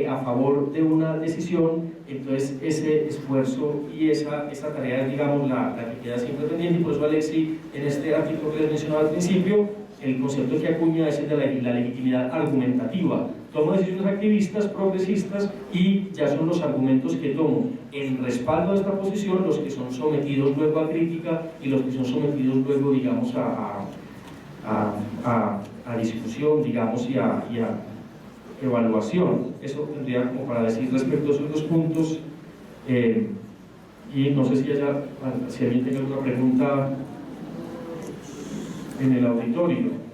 a favor de una decisión. Entonces ese esfuerzo y esa tarea es, digamos, la que queda siempre pendiente, y por eso Alexi, en este artículo que les mencionaba al principio, el concepto que acuña es el de la legitimidad argumentativa. Tomo decisiones activistas, progresistas, y ya son los argumentos que tomo en respaldo de esta posición los que son sometidos luego a crítica y los que son sometidos luego, digamos, a discusión, digamos, y a evaluación. Eso tendría como para decir respecto a esos dos puntos. Y no sé si alguien tiene alguna pregunta en el auditorio.